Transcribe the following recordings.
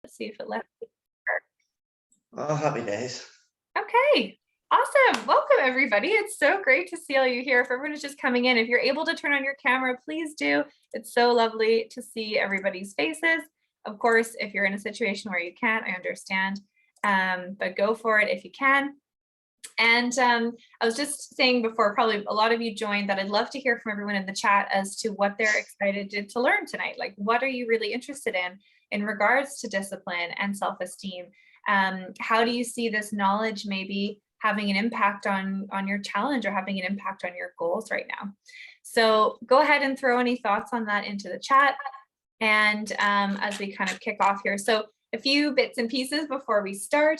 Let's see if it left. Oh, happy days. Okay, awesome. Welcome, everybody. It's so great to see all you here. If everyone is just coming in, if you're able to turn on your camera, please do. It's so lovely to see everybody's faces. Of course, if you're in a situation where you can't, I understand, but go for it if you can. And I was just saying before, probably a lot of you joined, that I'd love to hear from everyone in the chat as to what they're excited to learn tonight. Like, what are you really interested in regards to discipline and self-esteem? How do you see this knowledge maybe having an impact on your challenge or having an impact on your goals right now? So go ahead and throw any thoughts on that into the chat. And as we kind of kick off here. So a few bits and pieces before we start.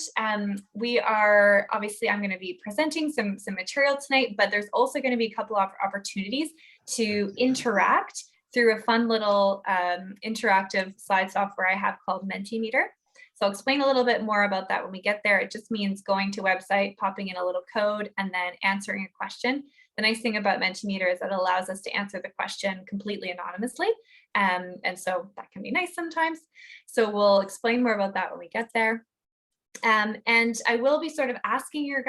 We are, obviously, I'm going to be presenting some material tonight, but there's also going to be a couple of opportunities to interact through a fun little interactive slide software I have called Mentimeter. So I'll explain a little bit more about that when we get there. It just means going to a website, popping in a little code, and then answering a question. The nice thing about Mentimeter is that it allows us to answer the question completely anonymously. And so that can be nice sometimes. So we'll explain more about that when we get there. And I will be sort of asking your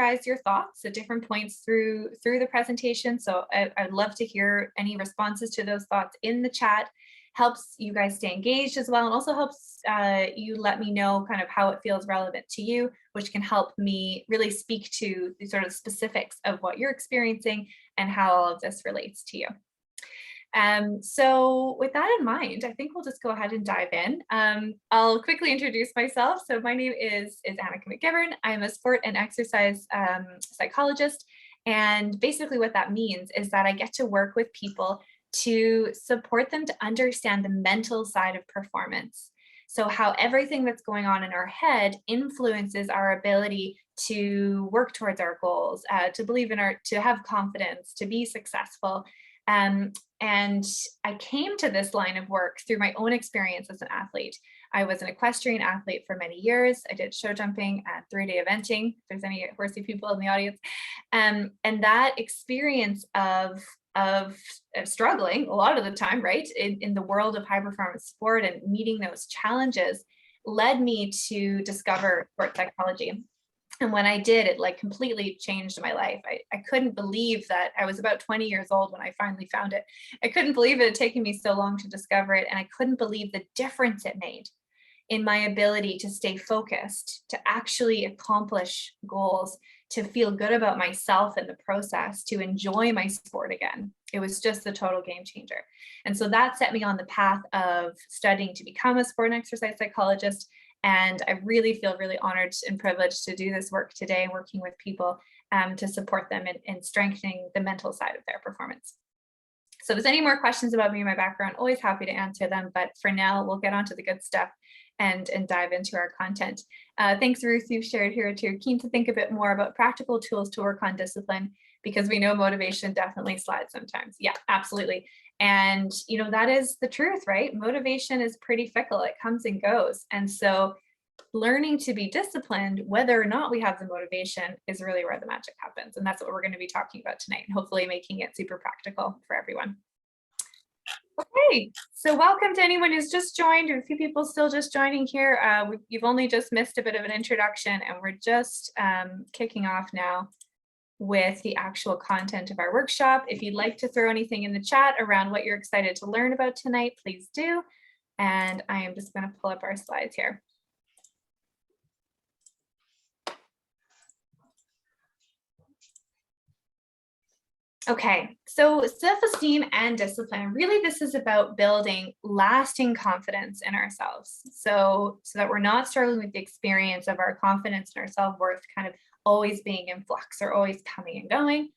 thoughts at different points through the presentation. So I'd love to hear any responses to those thoughts in the chat. Helps you guys stay engaged as well, and also helps you let me know kind of how it feels relevant to you, which can help me really speak to the sort of specifics of what you're experiencing and how all of this relates to you. So with that in mind, I think we'll just go ahead and dive in. I'll quickly introduce myself. So my name is Annika McGivern. I'm a sport and exercise psychologist. And basically what that means is that I get to work with people to support them to understand the mental side of performance. So how everything that's going on in our head influences our ability to work towards our goals, to believe in to have confidence, to be successful. And I came to this line of work through my own experience as an athlete. I was an equestrian athlete for many years. I did show jumping and 3-day eventing, if there's any horsey people in the audience. And that experience of struggling a lot of the time, right, in the world of high performance sport and meeting those challenges led me to discover sport psychology. And when I did, it like completely changed my life. I couldn't believe that I was about 20 years old when I finally found it. I couldn't believe it had taken me so long to discover it. And I couldn't believe the difference it made in my ability to stay focused, to actually accomplish goals, to feel good about myself in the process, to enjoy my sport again. It was just a total game changer. And so that set me on the path of studying to become a sport and exercise psychologist. And I really feel really honored and privileged to do this work today, working with people to support them in strengthening the mental side of their performance. So if there's any more questions about me and my background, always happy to answer them. But for now, we'll get on to the good stuff and dive into our content. Thanks, Ruth, you've shared here too. Keen to think a bit more about practical tools to work on discipline, because we know motivation definitely slides sometimes. Yeah, absolutely. And, that is the truth, right? Motivation is pretty fickle. It comes and goes. And so learning to be disciplined, whether or not we have the motivation, is really where the magic happens. And that's what we're going to be talking about tonight, and hopefully making it super practical for everyone. Okay, so welcome to anyone who's just joined, or a few people still just joining here. You've only just missed a bit of an introduction, and we're just kicking off now with the actual content of our workshop. If you'd like to throw anything in the chat around what you're excited to learn about tonight, please do. And I am just going to pull up our slides here. Okay, so self-esteem and discipline, really this is about building lasting confidence in ourselves. So that we're not struggling with the experience of our confidence and our self-worth kind of always being in flux or always coming and going.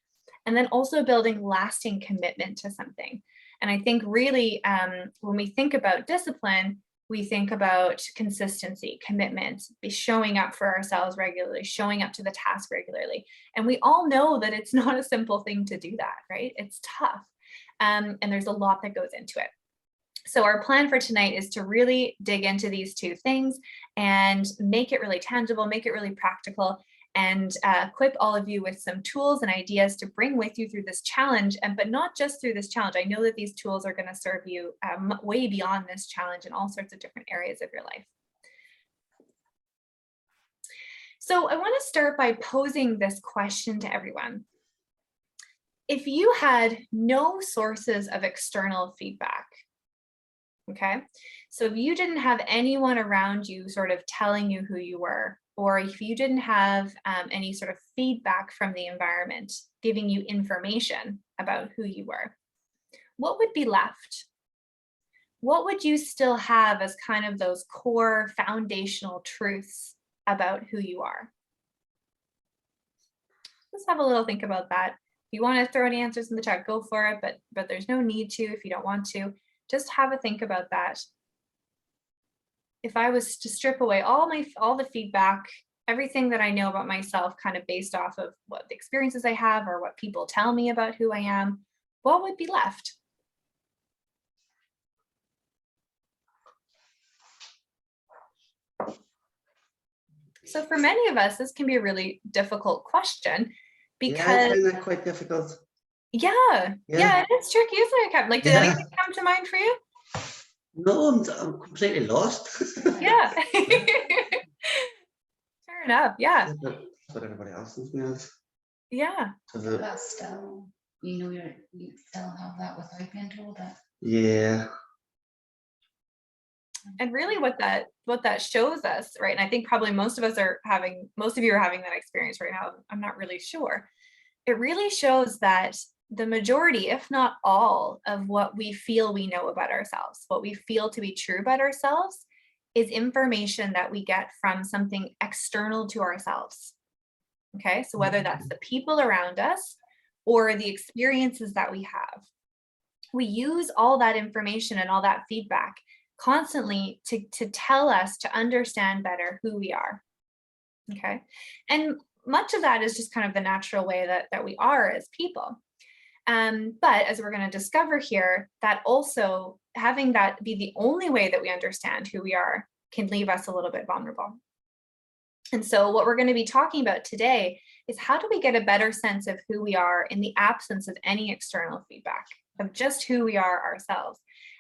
And then also building lasting commitment to something. And I think really when we think about discipline, we think about consistency, commitment, showing up for ourselves regularly, showing up to the task regularly. And we all know that it's not a simple thing to do that, right? It's tough. And there's a lot that goes into it. So our plan for tonight is to really dig into these two things and make it really tangible, make it really practical, and equip all of you with some tools and ideas to bring with you through this challenge, but not just through this challenge. I know that these tools are going to serve you way beyond this challenge in all sorts of different areas of your life. So I want to start by posing this question to everyone. If you had no sources of external feedback, okay, so if you didn't have anyone around you sort of telling you who you were, or if you didn't have any sort of feedback from the environment giving you information about who you were, what would be left? What would you still have as kind of those core foundational truths about who you are? Let's have a little think about that. If you want to throw any answers in the chat, go for it, but there's no need to if you don't want to. Just have a think about that. If I was to strip away all the feedback, everything that I know about myself kind of based off of what the experiences I have or what people tell me about who I am, what would be left? So for many of us, this can be a really difficult question Yeah, I because find that quite difficult. yeah, Yeah. it is tricky, isn't it? Like, did Yeah. anything come to mind for you? No, I'm completely lost. Yeah. Fair enough. Yeah. That's what everybody else is, to be honest. Yeah. But still, you still have that without being told that. Yeah. And really what that shows us, right? And I think probably most of you are having that experience right now. I'm not really sure. It really shows that the majority, if not all, of what we feel we know about ourselves, what we feel to be true about ourselves, is information that we get from something external to ourselves. Okay, so whether that's the people around us or the experiences that we have, we use all that information and all that feedback constantly to tell us to understand better who we are. Okay, and much of that is just kind of the natural way that we are as people. But as we're going to discover here, that also having that be the only way that we understand who we are can leave us a little bit vulnerable. And so what we're going to be talking about today is how do we get a better sense of who we are in the absence of any external feedback, of just who we are ourselves?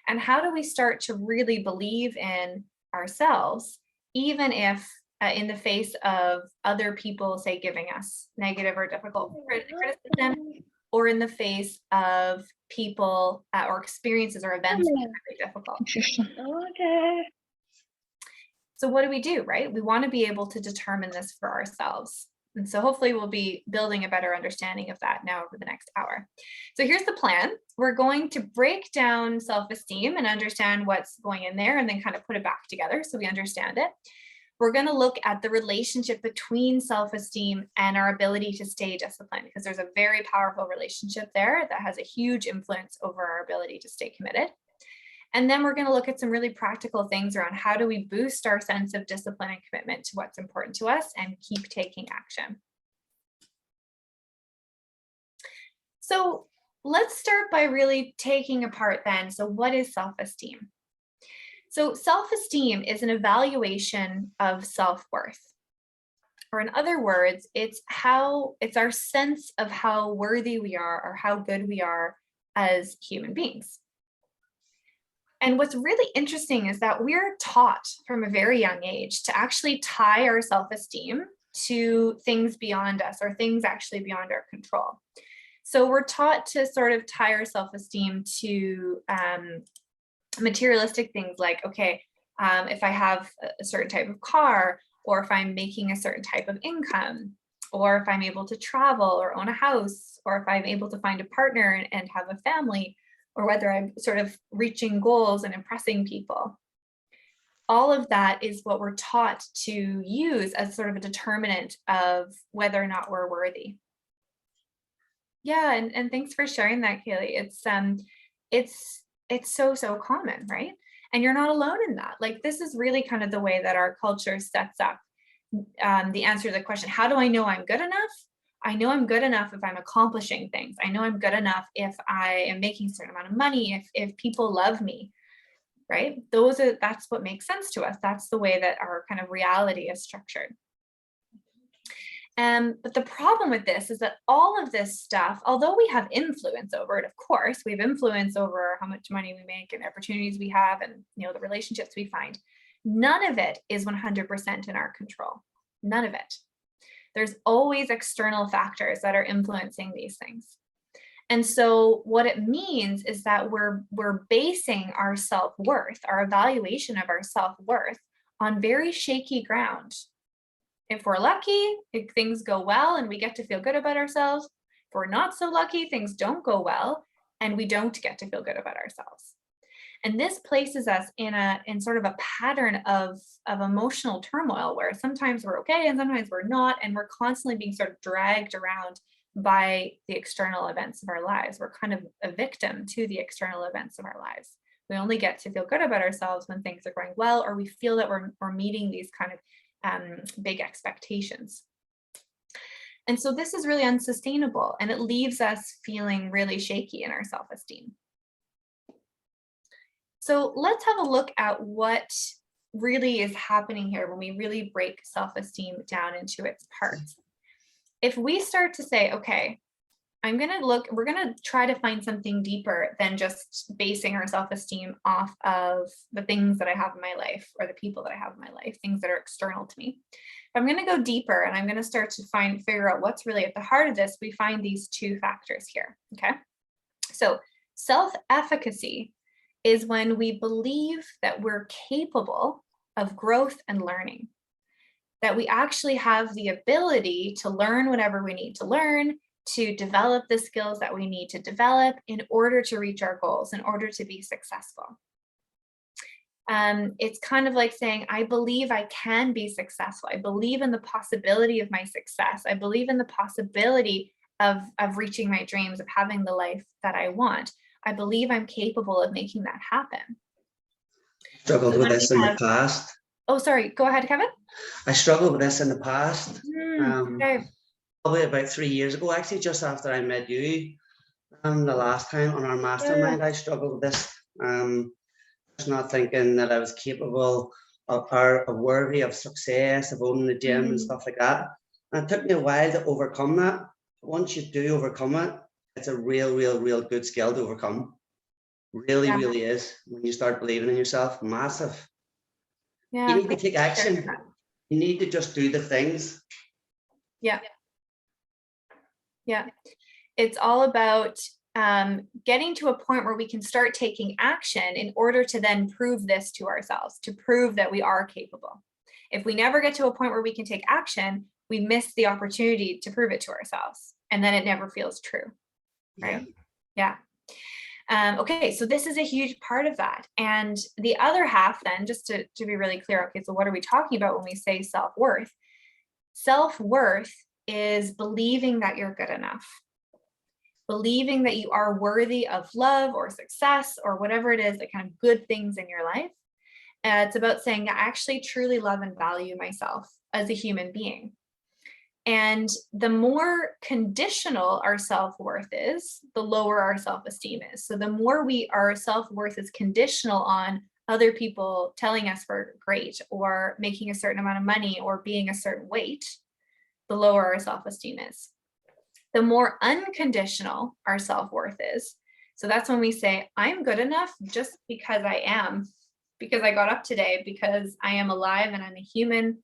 And how do we start to really believe in ourselves, even if in the face of other people, say, giving us negative or difficult criticism, or in the face of people or experiences or events that are really difficult. So what do we do, right? We want to be able to determine this for ourselves. And so hopefully we'll be building a better understanding of that now over the next hour. So here's the plan. We're going to break down self-esteem and understand what's going in there and then kind of put it back together so we understand it. We're going to look at the relationship between self-esteem and our ability to stay disciplined, because there's a very powerful relationship there that has a huge influence over our ability to stay committed. And then we're going to look at some really practical things around how do we boost our sense of discipline and commitment to what's important to us and keep taking action. So let's start by really taking apart then, so what is self-esteem? So self-esteem is an evaluation of self-worth. Or in other words, it's our sense of how worthy we are or how good we are as human beings. And what's really interesting is that we're taught from a very young age to actually tie our self-esteem to things beyond us or things actually beyond our control. So we're taught to sort of tie our self-esteem to materialistic things like, okay, if I have a certain type of car, or if I'm making a certain type of income, or if I'm able to travel or own a house, or if I'm able to find a partner and have a family, or whether I'm sort of reaching goals and impressing people. All of that is what we're taught to use as sort of a determinant of whether or not we're worthy. Yeah, and thanks for sharing that, Kaylee. It's so common, right? And you're not alone in that. Like, this is really kind of the way that our culture sets up the answer to the question, how do I know I'm good enough? I know I'm good enough if I'm accomplishing things. I know I'm good enough if I am making a certain amount of money, if people love me, right? That's what makes sense to us. That's the way that our kind of reality is structured. But the problem with this is that all of this stuff, although we have influence over it, of course, we have influence over how much money we make and opportunities we have and the relationships we find, none of it is 100% in our control. None of it. There's always external factors that are influencing these things. And so what it means is that we're basing our self-worth, our evaluation of our self-worth, on very shaky ground. If we're lucky, if things go well and we get to feel good about ourselves. If we're not so lucky, things don't go well and we don't get to feel good about ourselves. And this places us in sort of a pattern of emotional turmoil where sometimes we're okay and sometimes we're not, and we're constantly being sort of dragged around by the external events of our lives. We're kind of a victim to the external events of our lives. We only get to feel good about ourselves when things are going well, or we feel that we're meeting these kind of big expectations. And so this is really unsustainable, and it leaves us feeling really shaky in our self-esteem. So let's have a look at what really is happening here when we really break self-esteem down into its parts. If we start to say, okay, we're going to try to find something deeper than just basing our self-esteem off of the things that I have in my life or the people that I have in my life, things that are external to me. If I'm going to go deeper and I'm going to start to figure out what's really at the heart of this, we find these two factors here, okay? So self-efficacy is when we believe that we're capable of growth and learning, that we actually have the ability to learn whatever we need to learn, to develop the skills that we need to develop in order to reach our goals, in order to be successful. It's kind of like saying, I believe I can be successful. I believe in the possibility of my success. I believe in the possibility of reaching my dreams, of having the life that I want. I believe I'm capable of making that happen. Struggled with this in the past. Oh, sorry, go ahead, Kevin. I struggled with this in the past. Okay. Probably about 3 years ago, actually, just after I met you. The last time on our mastermind, I struggled with this. Just not thinking that I was capable of or worthy of success, of owning the gym and stuff like that. And it took me a while to overcome that. But once you do overcome it, it's a real good skill to overcome. Really is. When you start believing in yourself, massive. Yeah. You need to take action. You need to just do the things. Yeah. Yeah. It's all about getting to a point where we can start taking action in order to then prove this to ourselves, to prove that we are capable. If we never get to a point where we can take action, we miss the opportunity to prove it to ourselves. And then it never feels true. Right? Yeah. Okay, so this is a huge part of that. And the other half then, just to be really clear, okay, so what are we talking about when we say self-worth? Self-worth is believing that you're good enough, believing that you are worthy of love or success or whatever it is, the kind of good things in your life. It's about saying, I actually truly love and value myself as a human being. And the more conditional our self-worth is, the lower our self-esteem is. So the more our self-worth is conditional on other people telling us we're great or making a certain amount of money or being a certain weight, the lower our self-esteem is. The more unconditional our self-worth is. So that's when we say, I'm good enough just because I am, because I got up today, because I am alive and I'm a human,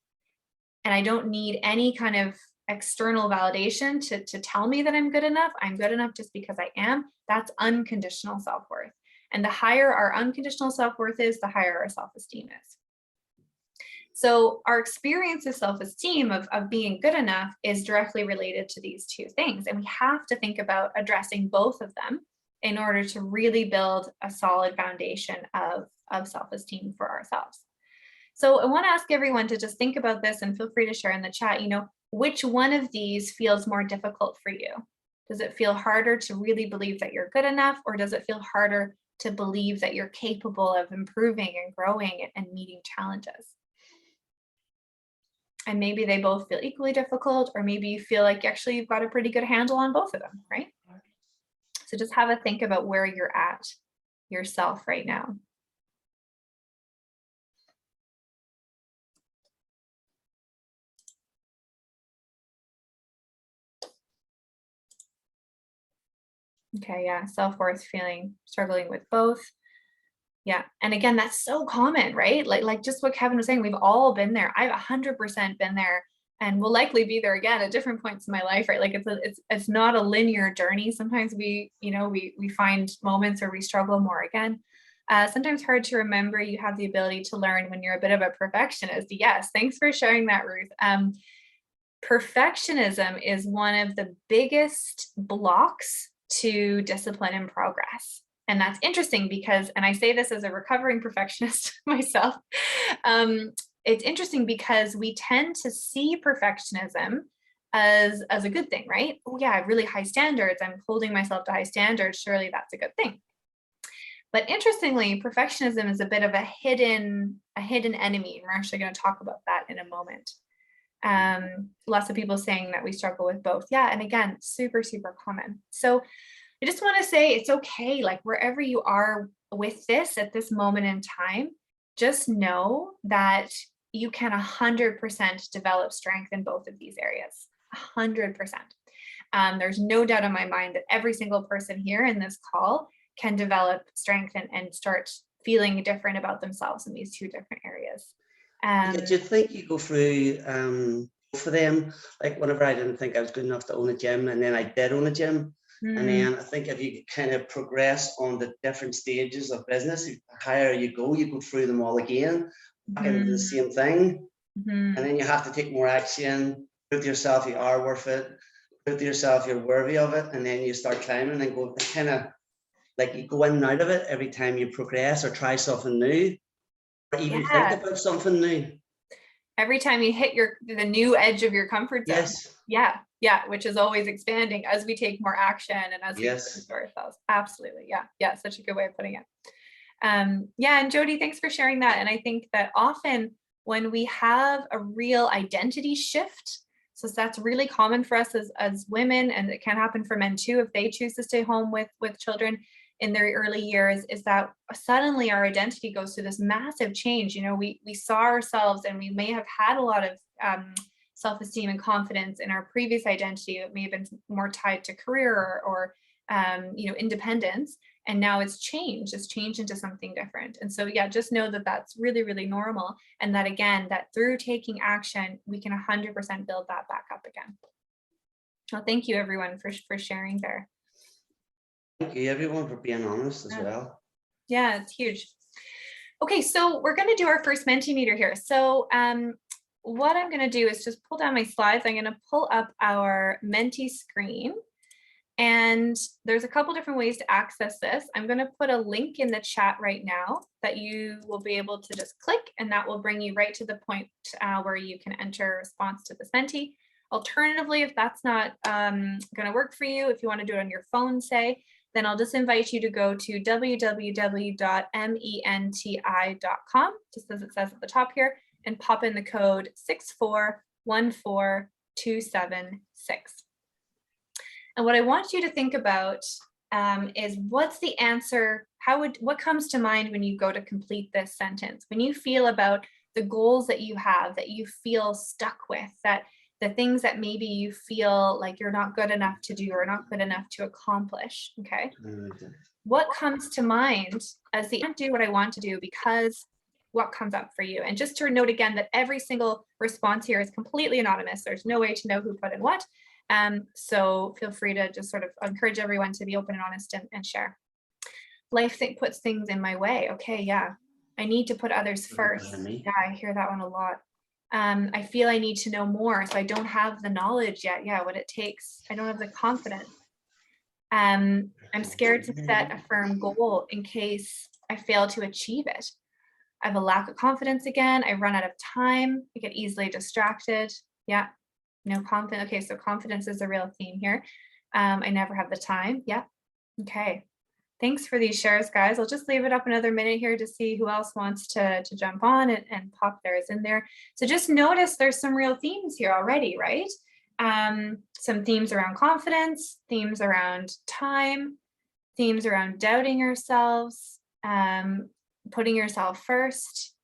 and I don't need any kind of external validation to tell me that I'm good enough. I'm good enough just because I am. That's unconditional self-worth. And the higher our unconditional self-worth is, the higher our self-esteem is. So our experience of self-esteem, of being good enough, is directly related to these two things. And we have to think about addressing both of them in order to really build a solid foundation of self-esteem for ourselves. So I want to ask everyone to just think about this, and feel free to share in the chat, which one of these feels more difficult for you? Does it feel harder to really believe that you're good enough, or does it feel harder to believe that you're capable of improving and growing and meeting challenges? And maybe they both feel equally difficult, or maybe you feel like actually you've got a pretty good handle on both of them, right? So just have a think about where you're at yourself right now. Okay, yeah, self-worth, struggling with both. Yeah, and again, that's so common, right? Like just what Kevin was saying, we've all been there. I've 100% been there and will likely be there again at different points in my life, right? Like it's not a linear journey. Sometimes we find moments where we struggle more again. Sometimes hard to remember. You have the ability to learn when you're a bit of a perfectionist. Yes, thanks for sharing that, Ruth. Perfectionism is one of the biggest blocks to discipline and progress. And that's interesting because, and I say this as a recovering perfectionist myself, it's interesting because we tend to see perfectionism as a good thing, right? Oh yeah, I have really high standards. I'm holding myself to high standards. Surely that's a good thing. But interestingly, perfectionism is a bit of a hidden enemy. And we're actually going to talk about that in a moment. Lots of people saying that we struggle with both. Yeah. And again, super, super common. So I just want to say it's okay. Like wherever you are with this at this moment in time, just know that you can 100% develop strength in both of these areas. 100%. There's no doubt in my mind that every single person here in this call can develop strength and start feeling different about themselves in these two different areas. Do you think you go through for them, like whenever I didn't think I was good enough to own a gym, and then I did own a gym, and then I think if you kind of progress on the different stages of business, the higher you go through them all again, back into the same thing, and then you have to take more action, prove to yourself you are worth it, prove to yourself you're worthy of it, and then you start climbing and go kind of like you go in and out of it every time you progress or try something new, or even think about something new. Every time you hit the new edge of your comfort zone. Yes. Yeah, which is always expanding as we take more action and as we to ourselves. Absolutely. Yeah, such a good way of putting it. Yeah, and Jody, thanks for sharing that. And I think that often when we have a real identity shift, so that's really common for us as women, and it can happen for men too if they choose to stay home with children in their early years, is that suddenly our identity goes through this massive change. We saw ourselves, and we may have had a lot of self-esteem and confidence in our previous identity. It may have been more tied to career or independence, and now it's changed into something different. And so yeah, just know that that's really, really normal, and that again, that through taking action, we can 100% build that back up again. Well, thank you everyone for sharing there. Thank you everyone for being honest as well. Yeah, it's huge. Okay, so we're going to do our first Mentimeter here. So what I'm going to do is just pull down my slides. I'm going to pull up our Menti screen, and there's a couple different ways to access this. I'm going to put a link in the chat right now that you will be able to just click, and that will bring you right to the point where you can enter a response to this Menti. Alternatively, if that's not going to work for you, if you want to do it on your phone, say, then I'll just invite you to go to www.menti.com, just as it says at the top here, and pop in the code 6414276. And what I want you to think about is what's the answer? What comes to mind when you go to complete this sentence? When you feel about the goals that you have, that you feel stuck with, that the things that maybe you feel like you're not good enough to do or not good enough to accomplish, okay? What comes to mind as the do what I want to do because what comes up for you? And just to note again that every single response here is completely anonymous. There's no way to know who put in what. So feel free to just sort of encourage everyone to be open and honest and share. Life puts things in my way. Okay, yeah. I need to put others first. Yeah, I hear that one a lot. I feel I need to know more, so I don't have the knowledge yet. Yeah, what it takes. I don't have the confidence. I'm scared to set a firm goal in case I fail to achieve it. I have a lack of confidence again. I run out of time. I get easily distracted. Yeah, no confidence. Okay, so confidence is a real theme here. I never have the time. Yeah, okay. Thanks for these shares, guys. I'll just leave it up another minute here to see who else wants to jump on and pop theirs in there. So just notice there's some real themes here already, right? Some themes around confidence, themes around time, themes around doubting yourselves, putting yourself first,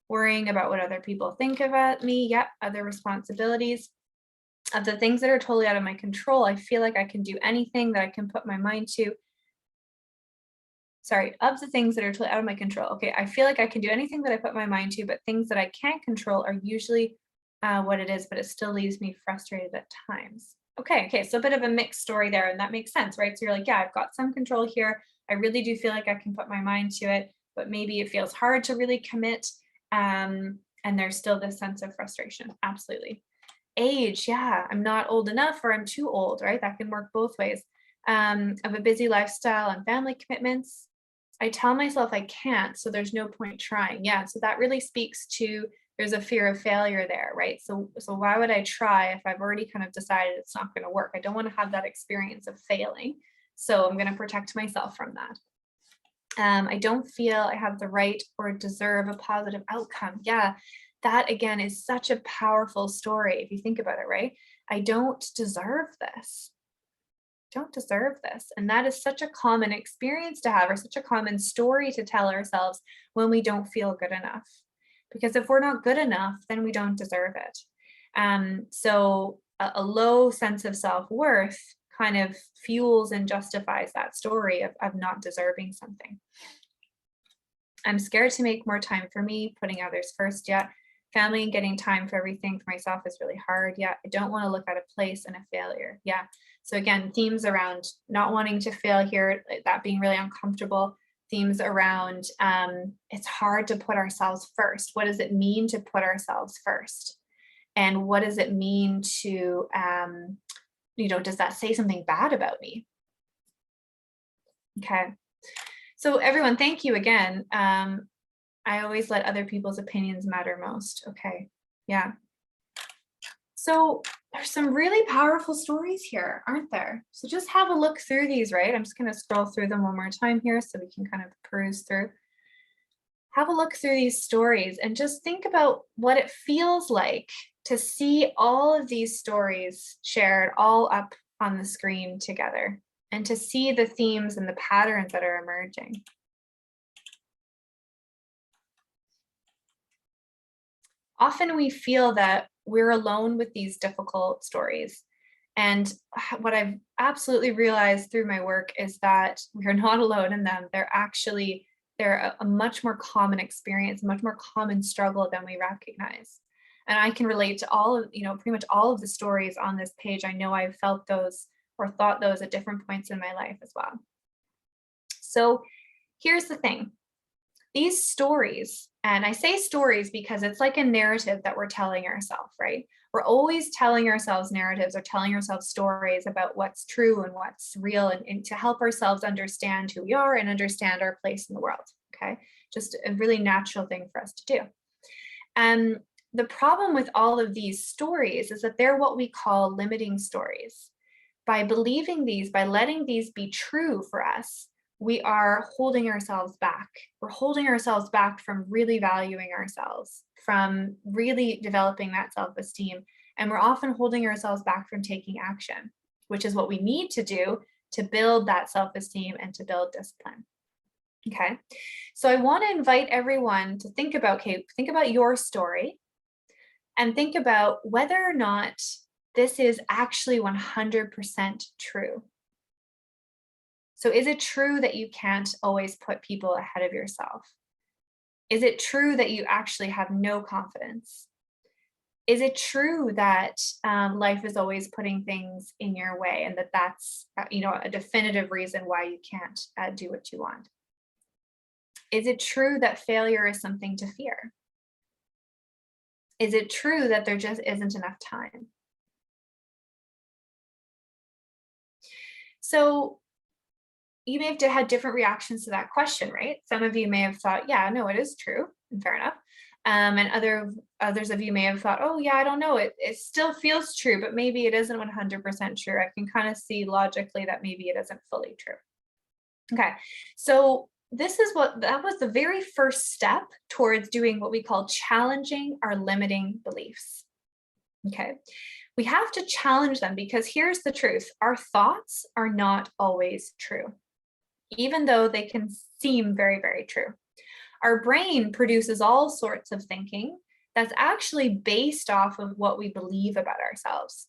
worrying about what other people think about me. Yep, other responsibilities. Of the things that are totally out of my control, I feel like I can do anything that I can put my mind to. Sorry, of the things that are totally out of my control. Okay, I feel like I can do anything that I put my mind to, but things that I can't control are usually what it is, but it still leaves me frustrated at times. Okay, so a bit of a mixed story there, and that makes sense, right? So you're like, yeah, I've got some control here. I really do feel like I can put my mind to it, but maybe it feels hard to really commit. And there's still this sense of frustration. Absolutely. Age, yeah, I'm not old enough or I'm too old, right? That can work both ways. Of a busy lifestyle and family commitments. I tell myself I can't, so there's no point trying. Yeah, so that really speaks to there's a fear of failure there, right? So why would I try if I've already kind of decided it's not going to work? I don't want to have that experience of failing. So I'm going to protect myself from that. I don't feel I have the right or deserve a positive outcome. Yeah, that again is such a powerful story if you think about it, right? I don't deserve this. Don't deserve this. And that is such a common experience to have, or such a common story to tell ourselves when we don't feel good enough. Because if we're not good enough, then we don't deserve it. So a low sense of self-worth kind of fuels and justifies that story of not deserving something. I'm scared to make more time for me, putting others first. Yeah. Family and getting time for everything for myself is really hard. Yeah. I don't want to look at a place and a failure. Yeah. So again, themes around not wanting to fail here, that being really uncomfortable. Themes around it's hard to put ourselves first. What does it mean to put ourselves first? And what does it mean to, does that say something bad about me? Okay. So everyone, thank you again. I always let other people's opinions matter most. Okay. Yeah. So there's some really powerful stories here, aren't there? So just have a look through these, right? I'm just going to scroll through them one more time here so we can kind of peruse through. Have a look through these stories and just think about what it feels like to see all of these stories shared all up on the screen together and to see the themes and the patterns that are emerging. Often we feel that we're alone with these difficult stories. And what I've absolutely realized through my work is that we're not alone in them. They're a much more common experience, much more common struggle than we recognize. And I can relate to all of, pretty much all of the stories on this page. I know I've felt those or thought those at different points in my life as well. So here's the thing. These stories, and I say stories because it's like a narrative that we're telling ourselves, right? We're always telling ourselves narratives or telling ourselves stories about what's true and what's real and to help ourselves understand who we are and understand our place in the world, okay? Just a really natural thing for us to do. And the problem with all of these stories is that they're what we call limiting stories. By believing these, by letting these be true for us, we are holding ourselves back. We're holding ourselves back from really valuing ourselves, from really developing that self-esteem. And we're often holding ourselves back from taking action, which is what we need to do to build that self-esteem and to build discipline. Okay, so I want to invite everyone to think about your story and think about whether or not this is actually 100% true. So is it true that you can't always put people ahead of yourself? Is it true that you actually have no confidence? Is it true that life is always putting things in your way and that's a definitive reason why you can't do what you want? Is it true that failure is something to fear? Is it true that there just isn't enough time? So you may have had different reactions to that question, right? Some of you may have thought, yeah, no, it is true, and fair enough. And others of you may have thought, oh yeah, I don't know, it still feels true, but maybe it isn't 100% true. I can kind of see logically that maybe it isn't fully true. Okay, so that was the very first step towards doing what we call challenging our limiting beliefs. Okay, we have to challenge them because here's the truth. Our thoughts are not always true, even though they can seem very, very true. Our brain produces all sorts of thinking that's actually based off of what we believe about ourselves.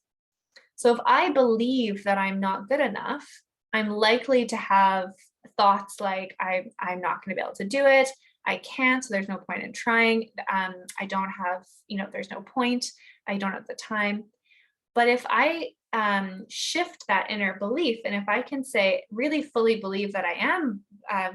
So if I believe that I'm not good enough, I'm likely to have thoughts like I'm not going to be able to do it. I can't, so there's no point in trying. I don't have, there's no point. I don't have the time. But if I shift that inner belief, and if I can say, really fully believe that I am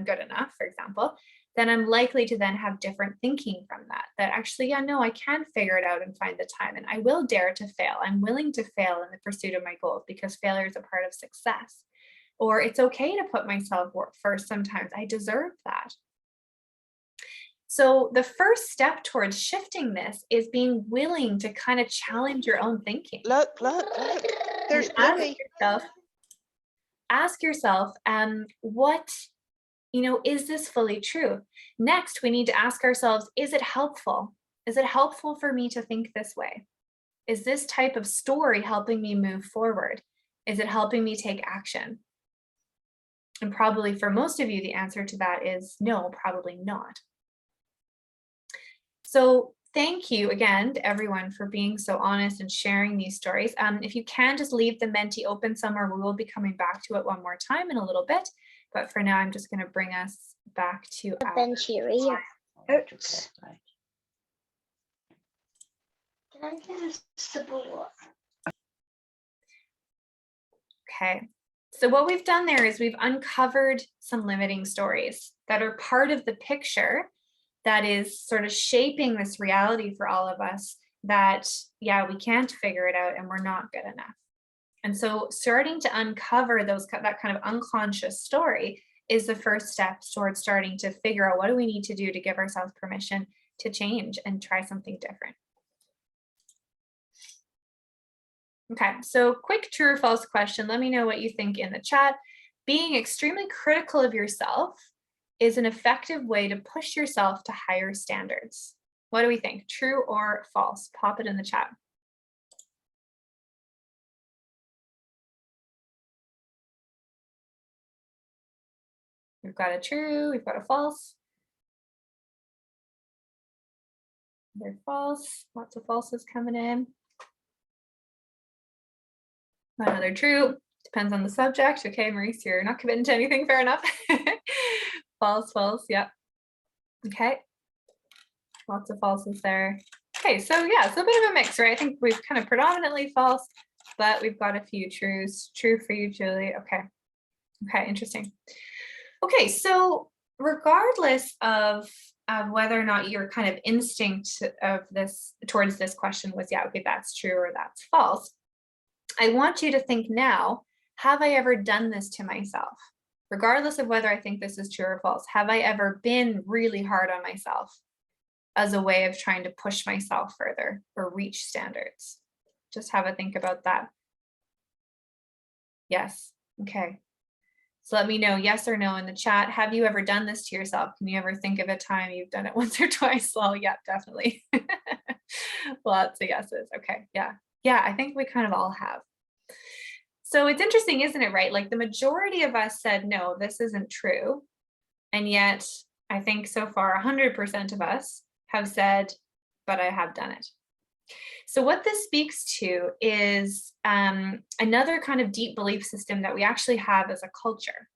good enough, for example, then I'm likely to then have different thinking from that. That actually, yeah, no, I can figure it out and find the time, and I will dare to fail. I'm willing to fail in the pursuit of my goals because failure is a part of success. Or it's okay to put myself first sometimes. I deserve that. So the first step towards shifting this is being willing to kind of challenge your own thinking. Look, there's Bluey. Ask yourself, what, is this fully true? Next, we need to ask ourselves, is it helpful? Is it helpful for me to think this way? Is this type of story helping me move forward? Is it helping me take action? And probably for most of you, the answer to that is no, probably not. So thank you again to everyone for being so honest and sharing these stories. If you can just leave the Menti open somewhere, we will be coming back to it one more time in a little bit. But for now, I'm just going to bring us back to our Can I get a sip of water? Okay. So what we've done there is we've uncovered some limiting stories that are part of the picture that is sort of shaping this reality for all of us that, yeah, we can't figure it out and we're not good enough. And so starting to uncover that kind of unconscious story is the first step towards starting to figure out what do we need to do to give ourselves permission to change and try something different. Okay, so quick true or false question. Let me know what you think in the chat. Being extremely critical of yourself is an effective way to push yourself to higher standards. What do we think? True or false? Pop it in the chat. We've got a true, we've got a false. They're false, lots of falses coming in. Another true, depends on the subject. Okay, Maurice, you're not committing to anything, fair enough. False, false, yep. Okay, lots of falses there. Okay, so yeah, it's a bit of a mix, right? I think we've kind of predominantly false, but we've got a few trues. True for you, Julie. Okay, interesting. Okay, so regardless of whether or not your kind of instinct of this towards this question was, yeah, okay, that's true or that's false, I want you to think now, have I ever done this to myself? Regardless of whether I think this is true or false, have I ever been really hard on myself as a way of trying to push myself further or reach standards? Just have a think about that. Yes, okay. So let me know yes or no in the chat. Have you ever done this to yourself? Can you ever think of a time you've done it once or twice? Well, yeah, definitely. Lots of yeses. Okay, yeah. Yeah, I think we kind of all have. So it's interesting, isn't it, right? Like the majority of us said, no, this isn't true. And yet I think so far 100% of us have said, but I have done it. So what this speaks to is another kind of deep belief system that we actually have as a culture,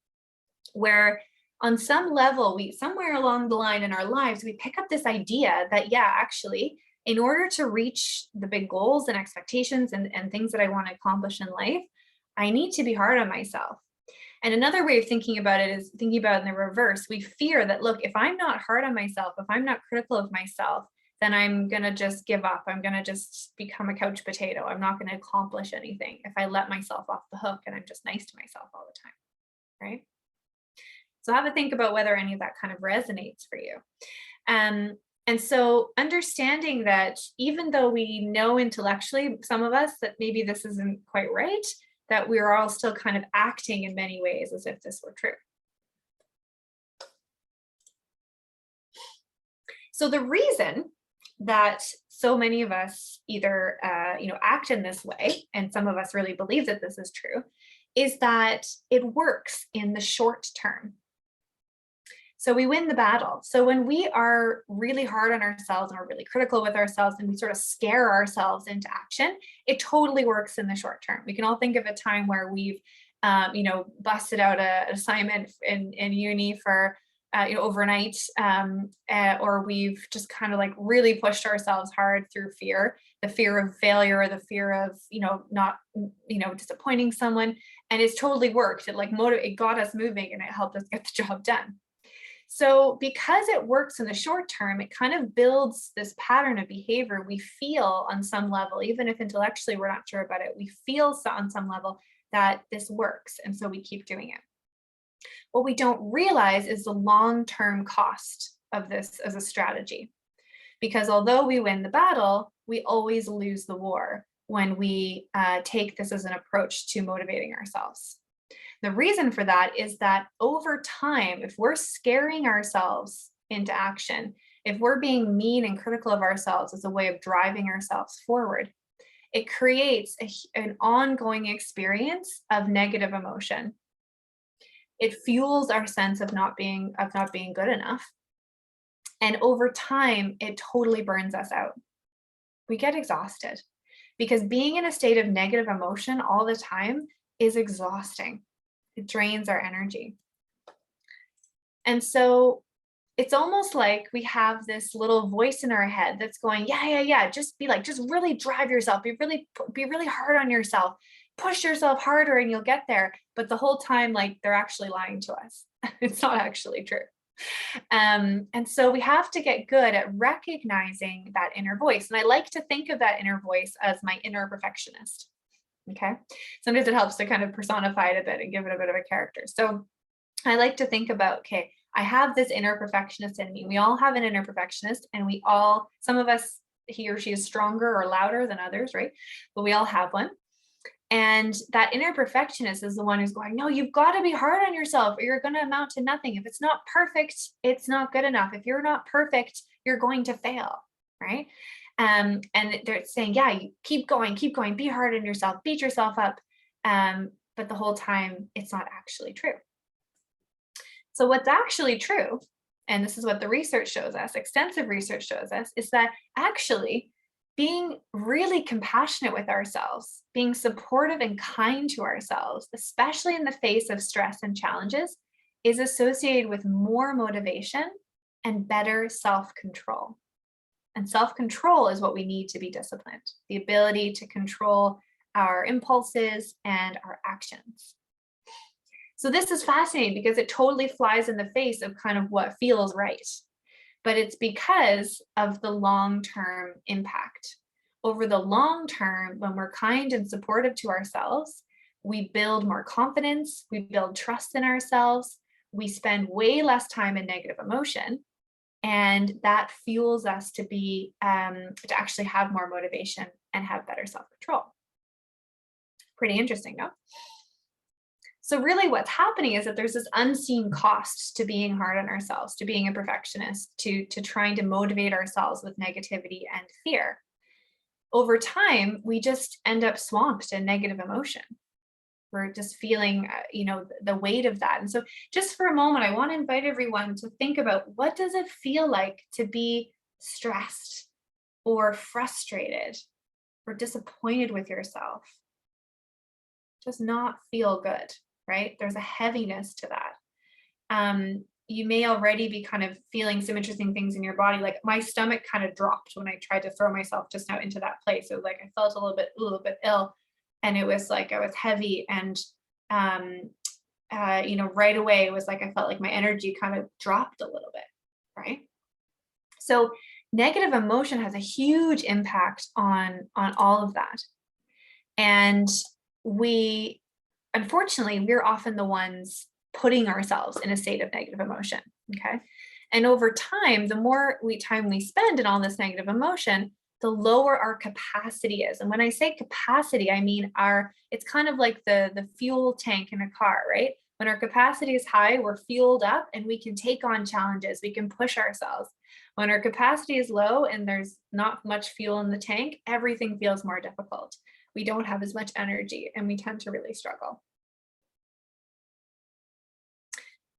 where on some level, somewhere along the line in our lives, we pick up this idea that, yeah, actually, in order to reach the big goals and expectations and things that I want to accomplish in life, I need to be hard on myself. And another way of thinking about it is thinking about it in the reverse. We fear that, look, if I'm not hard on myself, if I'm not critical of myself, then I'm going to just give up. I'm going to just become a couch potato. I'm not going to accomplish anything if I let myself off the hook and I'm just nice to myself all the time, right? So have a think about whether any of that kind of resonates for you. And so understanding that even though we know intellectually, some of us, that maybe this isn't quite right, that we're all still kind of acting in many ways as if this were true. So the reason that so many of us either act in this way, and some of us really believe that this is true, is that it works in the short term. So we win the battle. So when we are really hard on ourselves and we're really critical with ourselves and we sort of scare ourselves into action, it totally works in the short term. We can all think of a time where we've, busted out an assignment in uni for overnight, or we've just kind of like really pushed ourselves hard through fear, the fear of failure, or the fear of, not, disappointing someone. And it's totally worked. It got us moving and it helped us get the job done. So because it works in the short term, it kind of builds this pattern of behavior. We feel on some level, even if intellectually we're not sure about it, we feel on some level that this works. And so we keep doing it. What we don't realize is the long-term cost of this as a strategy. Because although we win the battle, we always lose the war when we take this as an approach to motivating ourselves. The reason for that is that over time, if we're scaring ourselves into action, if we're being mean and critical of ourselves as a way of driving ourselves forward, it creates an ongoing experience of negative emotion. It fuels our sense of not being good enough. And over time, it totally burns us out. We get exhausted because being in a state of negative emotion all the time is exhausting. It drains our energy. And so it's almost like we have this little voice in our head that's going, yeah, just really drive yourself, be really hard on yourself, push yourself harder and you'll get there. But the whole time, they're actually lying to us. It's not actually true. And so we have to get good at recognizing that inner voice. And I like to think of that inner voice as my inner perfectionist. Okay. Sometimes it helps to kind of personify it a bit and give it a bit of a character. So I like to think about, okay, I have this inner perfectionist in me. We all have an inner perfectionist, and some of us, he or she is stronger or louder than others, right? But we all have one. And that inner perfectionist is the one who's going, no, you've got to be hard on yourself or you're going to amount to nothing. If it's not perfect, it's not good enough. If you're not perfect, you're going to fail, right? And they're saying, yeah, you keep going, be hard on yourself, beat yourself up. But the whole time, it's not actually true. So what's actually true, and this is what the research shows us, extensive research shows us, is that actually being really compassionate with ourselves, being supportive and kind to ourselves, especially in the face of stress and challenges, is associated with more motivation and better self-control. And self-control is what we need to be disciplined, the ability to control our impulses and our actions. So this is fascinating because it totally flies in the face of kind of what feels right. But it's because of the long-term impact. Over the long term, when we're kind and supportive to ourselves, we build more confidence, we build trust in ourselves, we spend way less time in negative emotion, and that fuels us to actually have more motivation and have better self-control. Pretty interesting, no? So really what's happening is that there's this unseen cost to being hard on ourselves, to being a perfectionist, to trying to motivate ourselves with negativity and fear. Over time, we just end up swamped in negative emotion. We're just feeling, the weight of that. And so just for a moment, I want to invite everyone to think about, what does it feel like to be stressed or frustrated or disappointed with yourself? Does not feel good. Right? There's a heaviness to that. You may already be kind of feeling some interesting things in your body. Like my stomach kind of dropped when I tried to throw myself just now into that place. It was like I felt a little bit ill, and it was like I was heavy, and right away it was like I felt like my energy kind of dropped a little bit, right? So negative emotion has a huge impact on all of that, and unfortunately, we're often the ones putting ourselves in a state of negative emotion, okay? And over time, the more time we spend in all this negative emotion, the lower our capacity is. And when I say capacity, I mean it's kind of like the fuel tank in a car, right? When our capacity is high, we're fueled up and we can take on challenges, we can push ourselves. When our capacity is low and there's not much fuel in the tank, everything feels more difficult. We don't have as much energy and we tend to really struggle.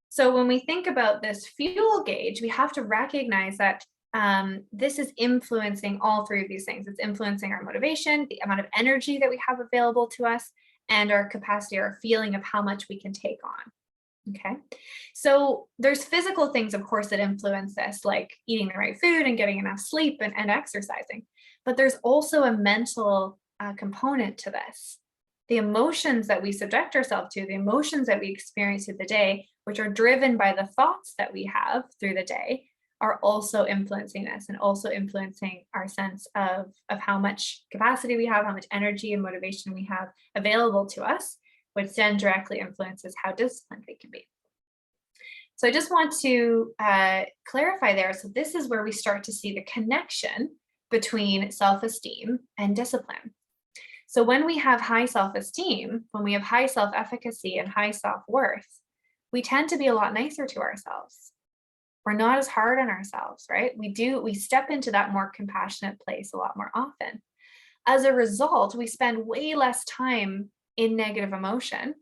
So when we think about this fuel gauge, we have to recognize that this is influencing all three of these things. It's influencing our motivation, the amount of energy that we have available to us, and our capacity, our feeling of how much we can take on. Okay, so there's physical things, of course, that influence this, like eating the right food and getting enough sleep and exercising. But there's also a mental component to this. The emotions that we subject ourselves to, the emotions that we experience through the day, which are driven by the thoughts that we have through the day, are also influencing us and also influencing our sense of how much capacity we have, how much energy and motivation we have available to us, which then directly influences how disciplined we can be. So I just want to clarify there. So this is where we start to see the connection between self-esteem and discipline. So when we have high self-esteem, when we have high self-efficacy and high self-worth, we tend to be a lot nicer to ourselves. We're not as hard on ourselves, right? We step into that more compassionate place a lot more often. As a result, we spend way less time in negative emotion.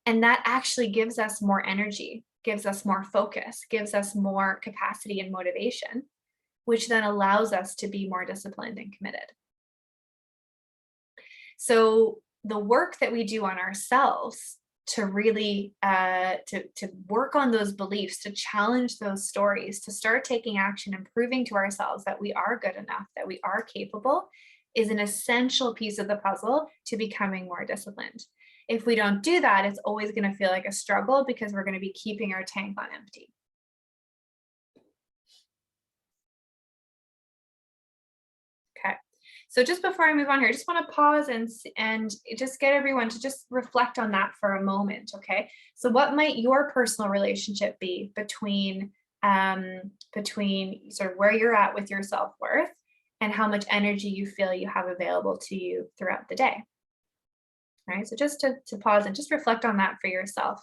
And that actually gives us more energy, gives us more focus, gives us more capacity and motivation, which then allows us to be more disciplined and committed. So the work that we do on ourselves to really to work on those beliefs, to challenge those stories, to start taking action and proving to ourselves that we are good enough, that we are capable, is an essential piece of the puzzle to becoming more disciplined. If we don't do that, it's always going to feel like a struggle because we're going to be keeping our tank on empty. Okay. So just before I move on here, I just want to pause and just get everyone to just reflect on that for a moment, okay? So what might your personal relationship be between sort of where you're at with your self-worth and how much energy you feel you have available to you throughout the day? All right, so just to pause and just reflect on that for yourself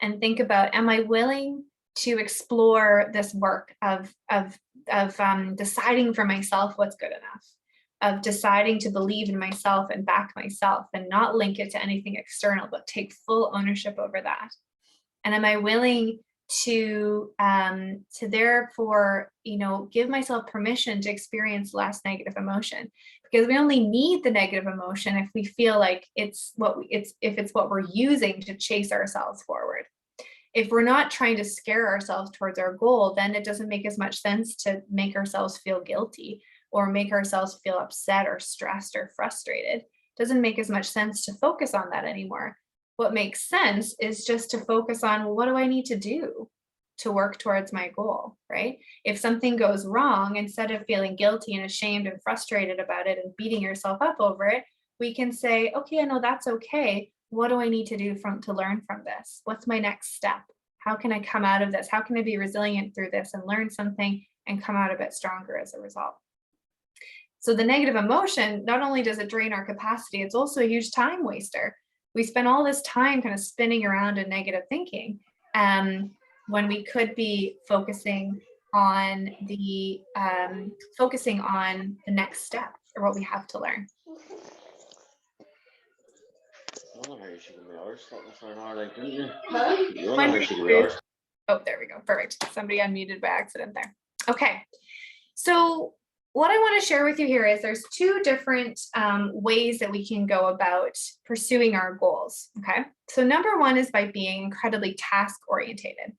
and think about, am I willing to explore this work of deciding for myself what's good enough, of deciding to believe in myself and back myself and not link it to anything external, but take full ownership over that? And am I willing to therefore, give myself permission to experience less negative emotion? Because we only need the negative emotion if we feel like it's what we're using to chase ourselves forward. If we're not trying to scare ourselves towards our goal, then it doesn't make as much sense to make ourselves feel guilty or make ourselves feel upset or stressed or frustrated. It doesn't make as much sense to focus on that anymore. What makes sense is just to focus on, well, what do I need to do to work towards my goal, right? If something goes wrong, instead of feeling guilty and ashamed and frustrated about it and beating yourself up over it, we can say, okay, I know that's okay. What do I need to do to learn from this? What's my next step? How can I come out of this? How can I be resilient through this and learn something and come out a bit stronger as a result? So the negative emotion, not only does it drain our capacity, it's also a huge time waster. We spend all this time kind of spinning around in negative thinking when we could be focusing on the next step or what we have to learn. Oh, there we go. Perfect. Somebody unmuted by accident there. Okay. So what I want to share with you here is there's two different ways that we can go about pursuing our goals. Okay. So number one is by being incredibly task orientated.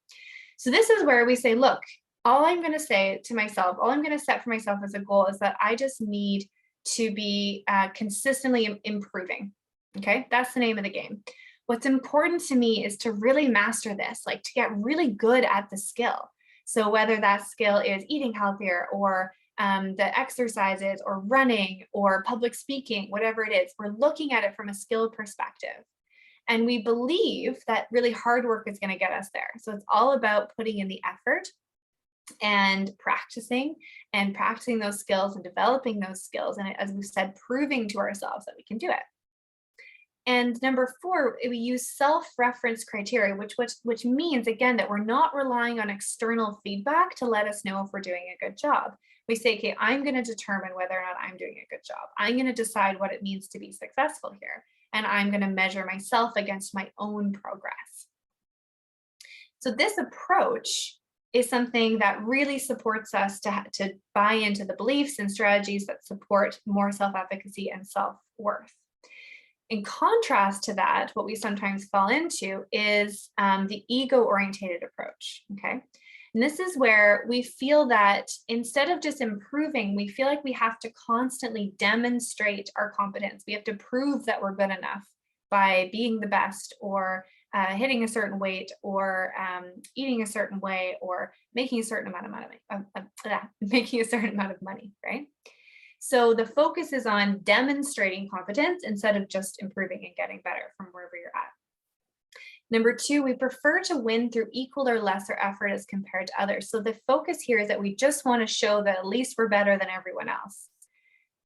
So this is where we say, look, all I'm going to say to myself, all I'm going to set for myself as a goal is that I just need to be consistently improving. Okay. That's the name of the game. What's important to me is to really master this, like to get really good at the skill. So whether that skill is eating healthier or the exercises or running or public speaking, whatever it is, we're looking at it from a skill perspective. And we believe that really hard work is going to get us there. So it's all about putting in the effort and practicing those skills and developing those skills. And as we said, proving to ourselves that we can do it. And number four, we use self-reference criteria, which means, again, that we're not relying on external feedback to let us know if we're doing a good job. We say, okay, I'm going to determine whether or not I'm doing a good job. I'm going to decide what it means to be successful here. And I'm going to measure myself against my own progress. So this approach is something that really supports us to buy into the beliefs and strategies that support more self-efficacy and self-worth. In contrast to that, what we sometimes fall into is the ego-oriented approach, okay? And this is where we feel that instead of just improving, we feel like we have to constantly demonstrate our competence. We have to prove that we're good enough by being the best, or hitting a certain weight, or eating a certain way, or making a certain amount of money, making a certain amount of money, right? So the focus is on demonstrating competence instead of just improving and getting better from wherever you're at. Number two, we prefer to win through equal or lesser effort as compared to others. So the focus here is that we just want to show that at least we're better than everyone else.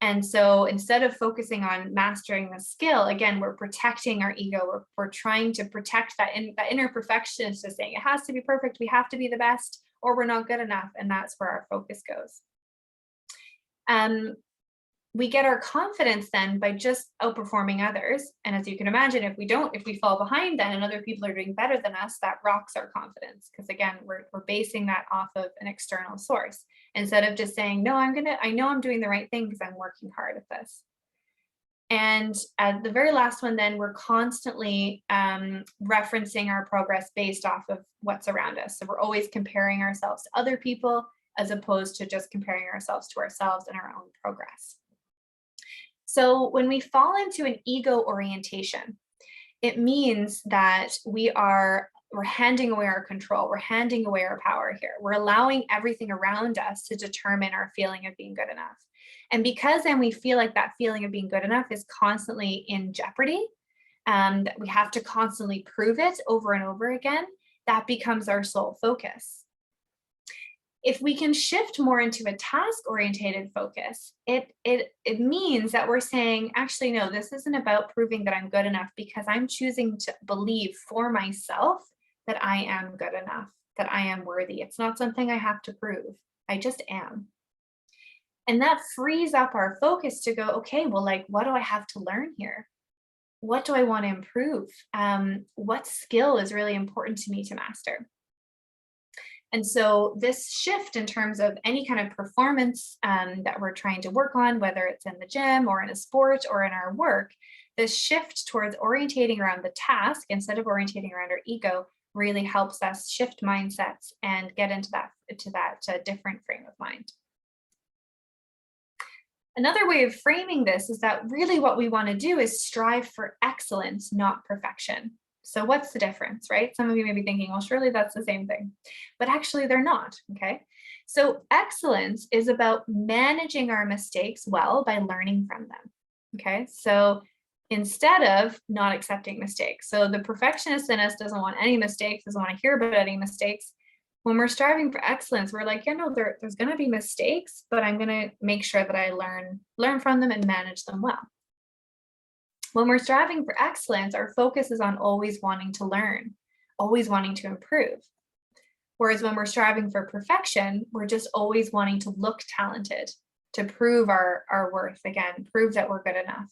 And so instead of focusing on mastering the skill, again, we're protecting our ego. We're trying to protect that inner perfectionist, is saying it has to be perfect, we have to be the best, or we're not good enough. And that's where our focus goes. We get our confidence then by just outperforming others. And as you can imagine, if we fall behind then and other people are doing better than us, that rocks our confidence. Because again, we're basing that off of an external source instead of just saying, no, I know I'm doing the right thing because I'm working hard at this. And at the very last one, then we're constantly referencing our progress based off of what's around us. So we're always comparing ourselves to other people as opposed to just comparing ourselves to ourselves and our own progress. So when we fall into an ego orientation, it means that we're handing away our control, we're handing away our power here. We're allowing everything around us to determine our feeling of being good enough. And because then we feel like that feeling of being good enough is constantly in jeopardy, that we have to constantly prove it over and over again, that becomes our sole focus. If we can shift more into a task-oriented focus, it means that we're saying, actually, no, this isn't about proving that I'm good enough, because I'm choosing to believe for myself that I am good enough, that I am worthy. It's not something I have to prove. I just am. And that frees up our focus to go, okay, well, like, what do I have to learn here? What do I want to improve? What skill is really important to me to master? And so this shift in terms of any kind of performance that we're trying to work on, whether it's in the gym or in a sport or in our work, this shift towards orientating around the task instead of orientating around our ego really helps us shift mindsets and get into that different frame of mind. Another way of framing this is that really what we want to do is strive for excellence, not perfection. So what's the difference, right? Some of you may be thinking, well, surely that's the same thing, but actually they're not, okay? So excellence is about managing our mistakes well by learning from them, okay? So instead of not accepting mistakes. So the perfectionist in us doesn't want any mistakes, doesn't want to hear about any mistakes. When we're striving for excellence, we're like, yeah, no, there's going to be mistakes, but I'm going to make sure that I learn from them and manage them well. When we're striving for excellence, our focus is on always wanting to learn, always wanting to improve. Whereas when we're striving for perfection, we're just always wanting to look talented, to prove our worth again, prove that we're good enough.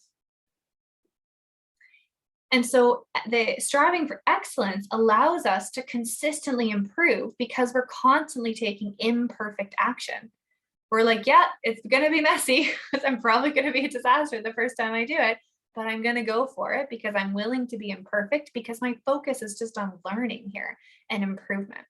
And so the striving for excellence allows us to consistently improve because we're constantly taking imperfect action. We're like, yeah, it's going to be messy. I'm probably going to be a disaster the first time I do it, but I'm going to go for it because I'm willing to be imperfect, because my focus is just on learning here and improvement.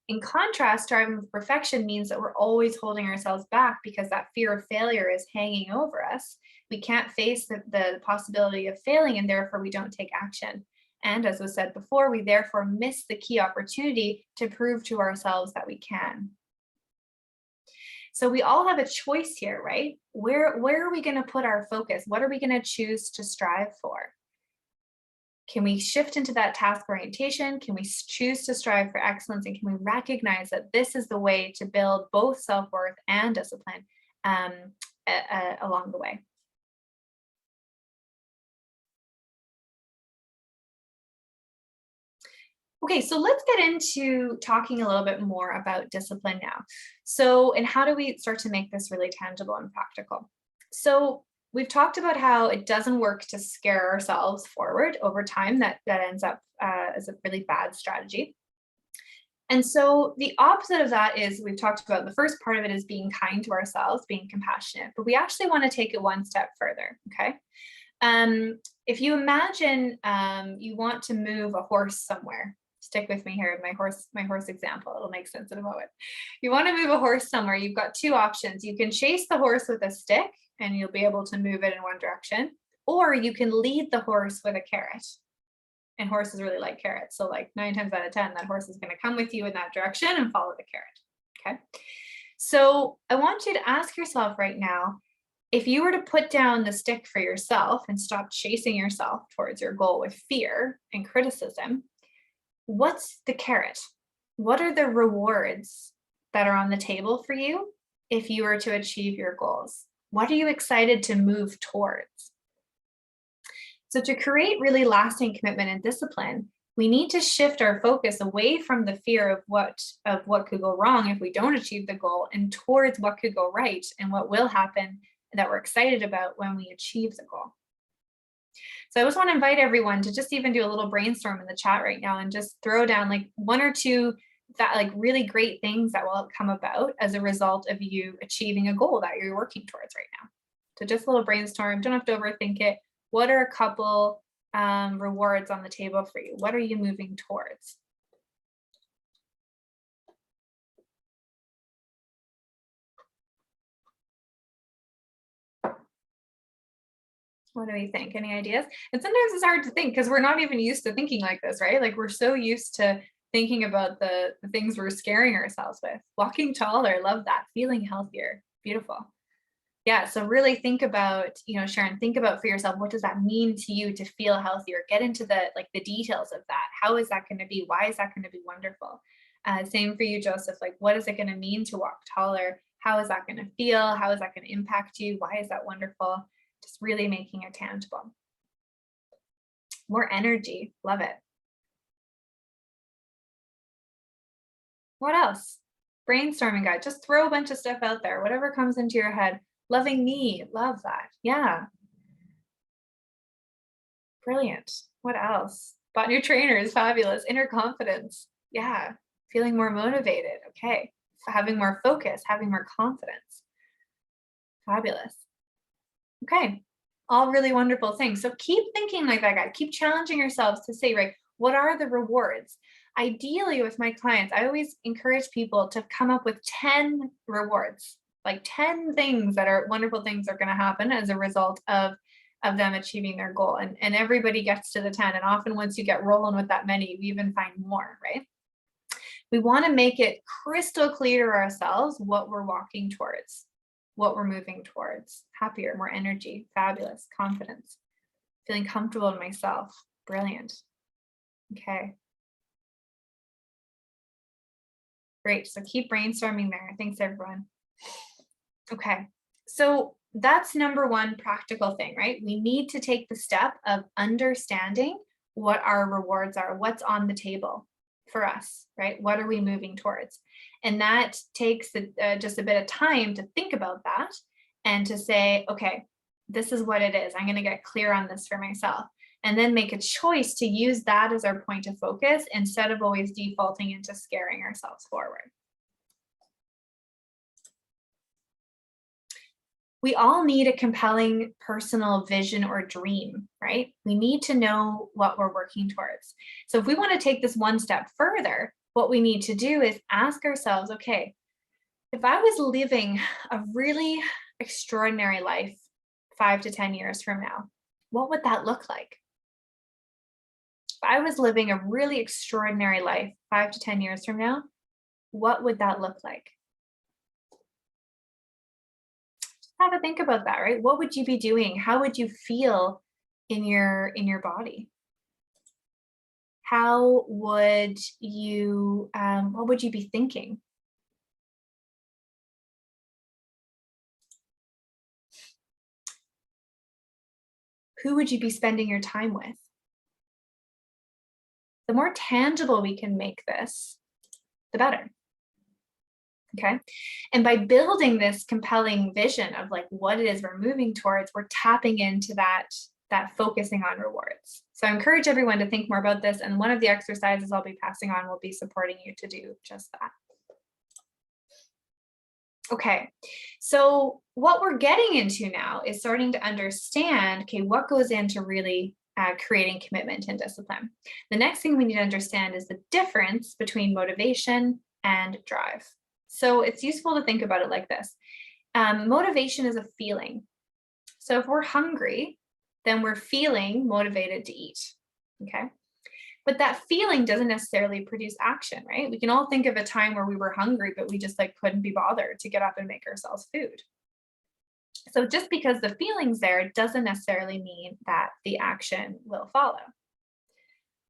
In contrast, striving for perfection means that we're always holding ourselves back because that fear of failure is hanging over us. We can't face the possibility of failing, and therefore we don't take action. And as was said before, we therefore miss the key opportunity to prove to ourselves that we can. So we all have a choice here, right? Where are we going to put our focus? What are we going to choose to strive for? Can we shift into that task orientation? Can we choose to strive for excellence? And can we recognize that this is the way to build both self-worth and discipline along the way? Okay, so let's get into talking a little bit more about discipline now. So, and how do we start to make this really tangible and practical? So we've talked about how it doesn't work to scare ourselves forward over time. That ends up as a really bad strategy. And so the opposite of that is, we've talked about the first part of it is being kind to ourselves, being compassionate, but we actually want to take it one step further, okay? If you imagine you want to move a horse somewhere, stick with me here, my horse example, it'll make sense in a moment. You want to move a horse somewhere, you've got two options. You can chase the horse with a stick and you'll be able to move it in one direction, or you can lead the horse with a carrot. And horses really like carrots. So like 9 times out of 10, that horse is going to come with you in that direction and follow the carrot. Okay. So I want you to ask yourself right now, if you were to put down the stick for yourself and stop chasing yourself towards your goal with fear and criticism, what's the carrot? What are the rewards that are on the table for you if you were to achieve your goals? What are you excited to move towards? So to create really lasting commitment and discipline, we need to shift our focus away from the fear of what could go wrong if we don't achieve the goal and towards what could go right and what will happen that we're excited about when we achieve the goal. So I just want to invite everyone to just even do a little brainstorm in the chat right now and just throw down like 1 or 2 that like really great things that will come about as a result of you achieving a goal that you're working towards right now. So just a little brainstorm, don't have to overthink it. What are a couple rewards on the table for you? What are you moving towards? What do we think? Any ideas? And sometimes it's hard to think because we're not even used to thinking like this, right? Like we're so used to thinking about the things we're scaring ourselves with. Walking taller, love that. Feeling healthier, beautiful. Yeah, so really think about, Sharon, think about for yourself, what does that mean to you to feel healthier? Get into the details of that. How is that going to be? Why is that going to be wonderful? Same for you, Joseph, like what is it going to mean to walk taller? How is that going to feel? How is that going to impact you? Why is that wonderful? Just really making it tangible. More energy, love it. What else? Brainstorming guide, just throw a bunch of stuff out there, whatever comes into your head. Loving me, love that. Yeah. Brilliant. What else? Bought new trainers, fabulous. Inner confidence. Yeah. Feeling more motivated. Okay. Having more focus, having more confidence. Fabulous. Okay. All really wonderful things. So keep thinking like that, guys. Keep challenging yourselves to say, right, what are the rewards? Ideally, with my clients, I always encourage people to come up with 10 rewards. Like 10 things that are wonderful things are going to happen as a result of them achieving their goal. And everybody gets to the 10. And often once you get rolling with that many, we even find more, right? We want to make it crystal clear to ourselves what we're walking towards, what we're moving towards. Happier, more energy, fabulous, confidence, feeling comfortable in myself. Brilliant. Okay. Great. So keep brainstorming there. Thanks, everyone. Okay, so that's number one practical thing, right? We need to take the step of understanding what our rewards are, what's on the table for us, right? What are we moving towards? And that takes just a bit of time to think about that and to say, okay, this is what it is. I'm going to get clear on this for myself. And then make a choice to use that as our point of focus instead of always defaulting into scaring ourselves forward. We all need a compelling personal vision or dream, right? We need to know what we're working towards. So if we want to take this one step further, what we need to do is ask ourselves, okay, if I was living a really extraordinary life 5 to 10 years from now, what would that look like? If I was living a really extraordinary life 5 to 10 years from now, what would that look like? Have a think about that, right? What would you be doing? How would you feel in your body? How would you, what would you be thinking? Who would you be spending your time with? The more tangible we can make this, the better. Okay. And by building this compelling vision of like what it is we're moving towards, we're tapping into that focusing on rewards. So I encourage everyone to think more about this. And one of the exercises I'll be passing on will be supporting you to do just that. Okay, so what we're getting into now is starting to understand, okay, what goes into really creating commitment and discipline. The next thing we need to understand is the difference between motivation and drive. So it's useful to think about it like this. Motivation is a feeling. So if we're hungry, then we're feeling motivated to eat, okay? But that feeling doesn't necessarily produce action, right? We can all think of a time where we were hungry, but we just like couldn't be bothered to get up and make ourselves food. So just because the feeling's there doesn't necessarily mean that the action will follow.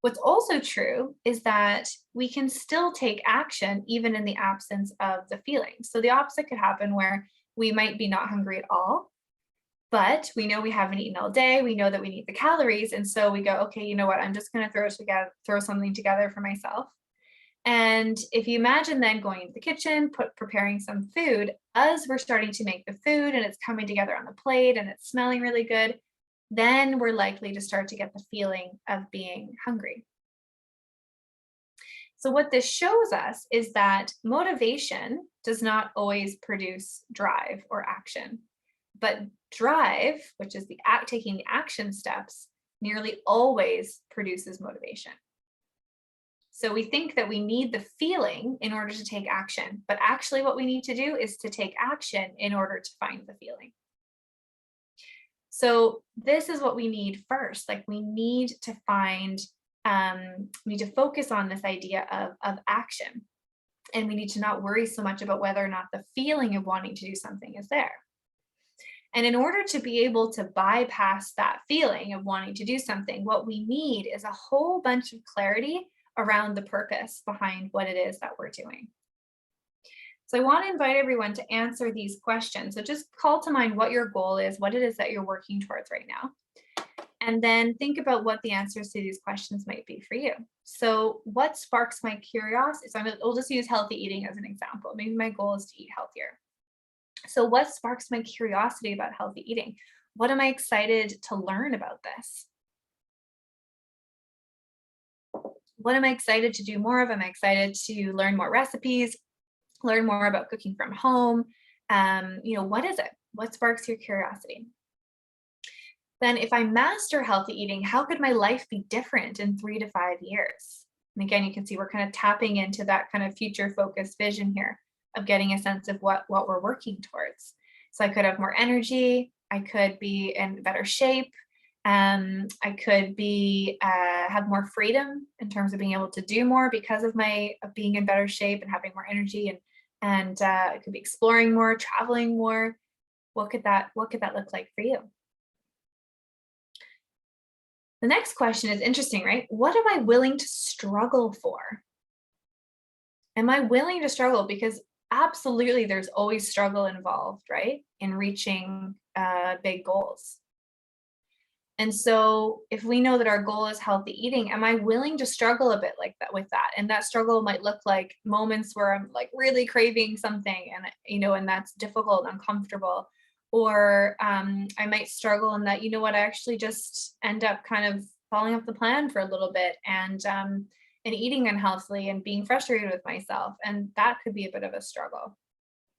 What's also true is that we can still take action even in the absence of the feeling. So the opposite could happen where we might be not hungry at all, but we know we haven't eaten all day. We know that we need the calories. And so we go, okay, you know what? I'm just going to throw something together for myself. And if you imagine then going into the kitchen, preparing some food, as we're starting to make the food and it's coming together on the plate and it's smelling really good, then we're likely to start to get the feeling of being hungry. So what this shows us is that motivation does not always produce drive or action, but drive, which is taking the action steps, nearly always produces motivation. So we think that we need the feeling in order to take action, but actually what we need to do is to take action in order to find the feeling. So this is what we need first. Like we need to find, we need to focus on this idea of action. And we need to not worry so much about whether or not the feeling of wanting to do something is there. And in order to be able to bypass that feeling of wanting to do something, what we need is a whole bunch of clarity around the purpose behind what it is that we're doing. So I want to invite everyone to answer these questions. So just call to mind what your goal is, what it is that you're working towards right now. And then think about what the answers to these questions might be for you. So what sparks my curiosity? So we'll just use healthy eating as an example. Maybe my goal is to eat healthier. So what sparks my curiosity about healthy eating? What am I excited to learn about this? What am I excited to do more of? Am I excited to learn more recipes, learn more about cooking from home? What is it? What sparks your curiosity? Then if I master healthy eating, how could my life be different in 3 to 5 years? And again, you can see we're kind of tapping into that kind of future focused vision here of getting a sense of what we're working towards. So I could have more energy. I could be in better shape. I could be have more freedom in terms of being able to do more because of being in better shape and having more energy, and I could be exploring more, traveling more. What could that look like for you? The next question is interesting, right? What am I willing to struggle for? Am I willing to struggle? Because absolutely there's always struggle involved, right? In reaching big goals. And so if we know that our goal is healthy eating, am I willing to struggle a bit like that with that? And that struggle might look like moments where I'm like really craving something and that's difficult and uncomfortable. Or I might struggle in that, I actually just end up kind of falling off the plan for a little bit and eating unhealthily and being frustrated with myself. And that could be a bit of a struggle.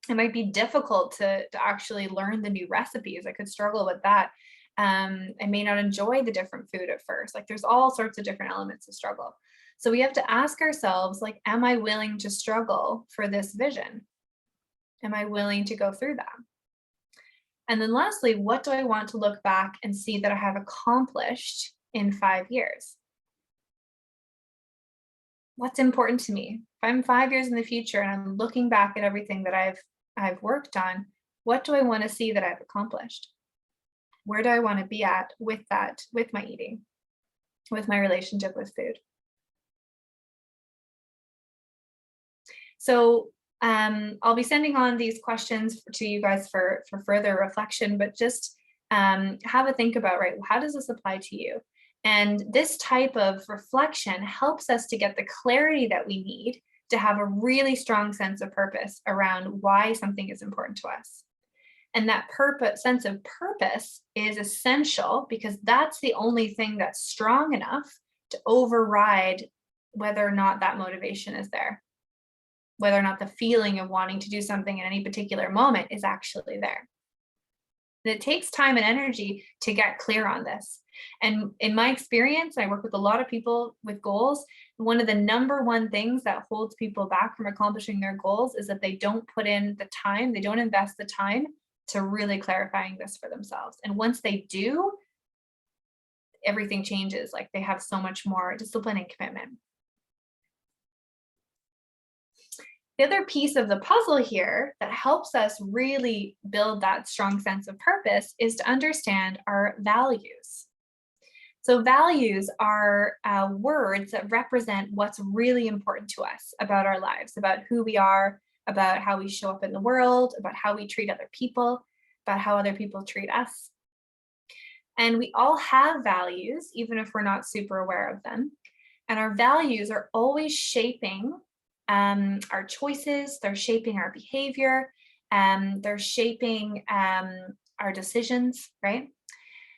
It might be difficult to actually learn the new recipes. I could struggle with that. I may not enjoy the different food at first. Like there's all sorts of different elements of struggle. So we have to ask ourselves, like, am I willing to struggle for this vision? Am I willing to go through that? And then lastly, what do I want to look back and see that I have accomplished in 5 years? What's important to me? If I'm 5 years in the future and I'm looking back at everything that I've worked on, what do I want to see that I've accomplished? Where do I want to be at with that, with my eating, with my relationship with food? So I'll be sending on these questions to you guys for further reflection, but just have a think about, right, how does this apply to you? And this type of reflection helps us to get the clarity that we need to have a really strong sense of purpose around why something is important to us. And that sense of purpose is essential because that's the only thing that's strong enough to override whether or not that motivation is there. whether or not the feeling of wanting to do something in any particular moment is actually there. And it takes time and energy to get clear on this. And in my experience, I work with a lot of people with goals. One of the number one things that holds people back from accomplishing their goals is that they don't put in the time, they don't invest the time to really clarifying this for themselves. And once they do, everything changes. Like they have so much more discipline and commitment. The other piece of the puzzle here that helps us really build that strong sense of purpose is to understand our values. So values are words that represent what's really important to us about our lives, about who we are, about how we show up in the world, about how we treat other people, about how other people treat us. And we all have values, even if we're not super aware of them. And our values are always shaping our choices, they're shaping our behavior, they're shaping our decisions, right?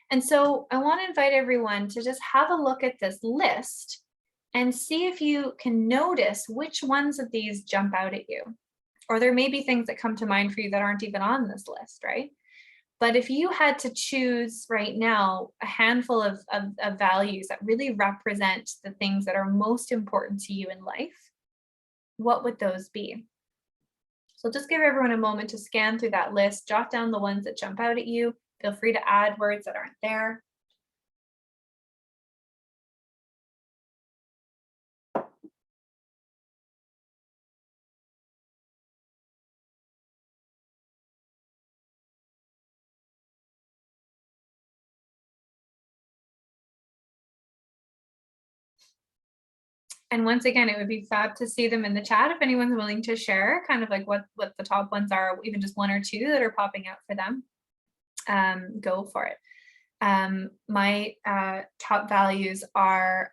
And so I want to invite everyone to just have a look at this list and see if you can notice which ones of these jump out at you. Or there may be things that come to mind for you that aren't even on this list, right? But if you had to choose right now a handful of values that really represent the things that are most important to you in life, what would those be? So just give everyone a moment to scan through that list, jot down the ones that jump out at you. Feel free to add words that aren't there. And once again, it would be fab to see them in the chat if anyone's willing to share kind of like what the top ones are, even just one or two that are popping out for them. Go for it. My top values are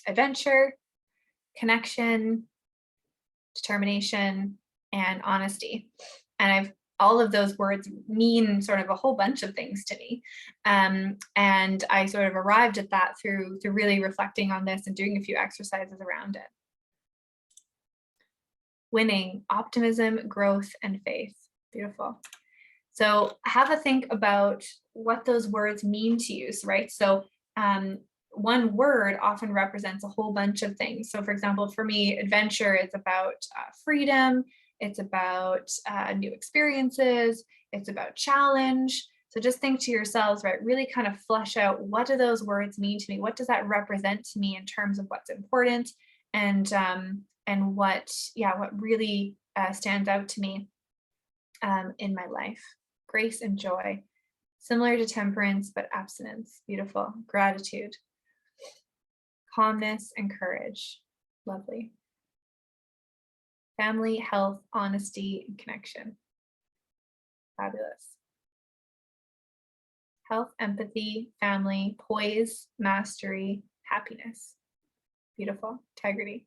adventure, connection, determination, and honesty. And all of those words mean sort of a whole bunch of things to me. And I sort of arrived at that through really reflecting on this and doing a few exercises around it. Winning, optimism, growth, and faith. Beautiful. So have a think about what those words mean to you, right? So one word often represents a whole bunch of things. So for example, for me, adventure is about freedom. It's about new experiences. It's about challenge. So just think to yourselves, right? Really kind of flesh out, what do those words mean to me? What does that represent to me in terms of what's important and what really stands out to me in my life? Grace and joy, similar to temperance, but abstinence. Beautiful. Gratitude, calmness and courage. Lovely. Family, health, honesty, and connection. Fabulous. Health, empathy, family, poise, mastery, happiness. Beautiful. Integrity.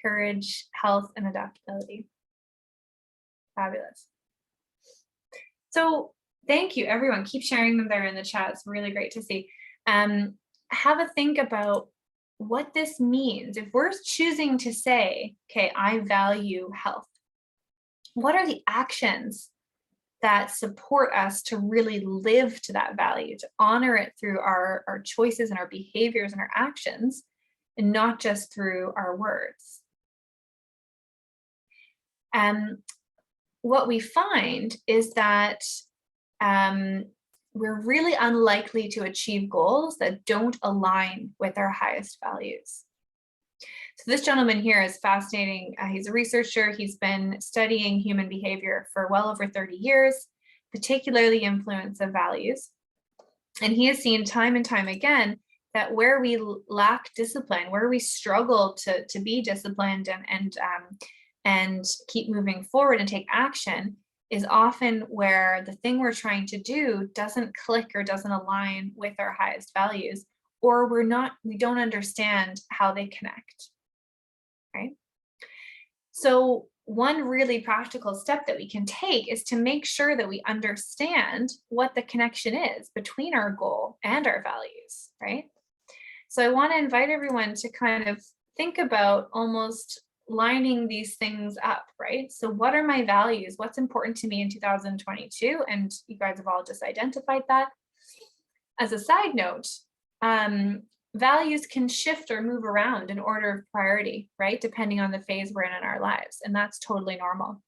Courage, health, and adaptability. Fabulous. So thank you, everyone. Keep sharing them there in the chat. It's really great to see. Have a think about what this means. If we're choosing to say, okay, I value health, what are the actions that support us to really live to that value, to honor it through our choices and our behaviors and our actions, and not just through our words? What we find is that we're really unlikely to achieve goals that don't align with our highest values. So this gentleman here is fascinating. He's a researcher. He's been studying human behavior for well over 30 years, particularly influence of values. And he has seen time and time again that where we lack discipline, where we struggle to be disciplined and keep moving forward and take action, is often where the thing we're trying to do doesn't click or doesn't align with our highest values, or we don't understand how they connect, right? So one really practical step that we can take is to make sure that we understand what the connection is between our goal and our values, right? So I want to invite everyone to kind of think about almost lining these things up, right? So what are my values? What's important to me in 2022? And you guys have all just identified that. As a side note, values can shift or move around in order of priority, right? Depending on the phase we're in our lives. And that's totally normal.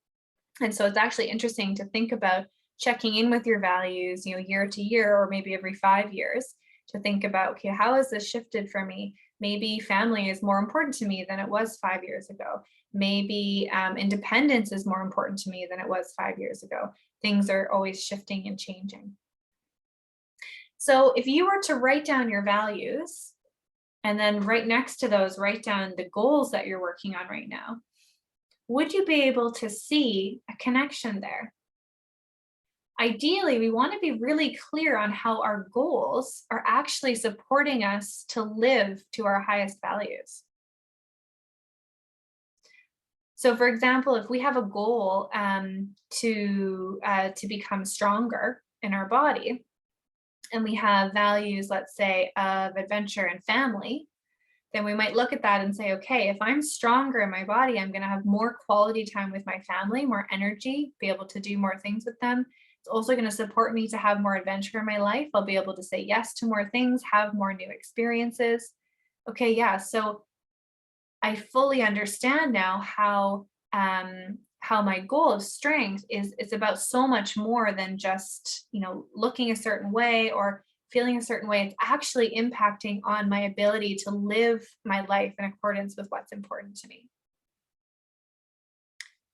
And so it's actually interesting to think about checking in with your values, year to year, or maybe every 5 years, to think about, okay, how has this shifted for me? Maybe family is more important to me than it was 5 years ago. Maybe independence is more important to me than it was 5 years ago. Things are always shifting and changing. So if you were to write down your values, and then right next to those, write down the goals that you're working on right now, would you be able to see a connection there? Ideally, we want to be really clear on how our goals are actually supporting us to live to our highest values. So for example, if we have a goal to become stronger in our body, and we have values, let's say, of adventure and family, then we might look at that and say, okay, if I'm stronger in my body, I'm going to have more quality time with my family, more energy, be able to do more things with them. It's also going to support me to have more adventure in my life. I'll be able to say yes to more things, have more new experiences. Okay, yeah, so I fully understand now how my goal of strength is about so much more than just, looking a certain way or feeling a certain way. It's actually impacting on my ability to live my life in accordance with what's important to me.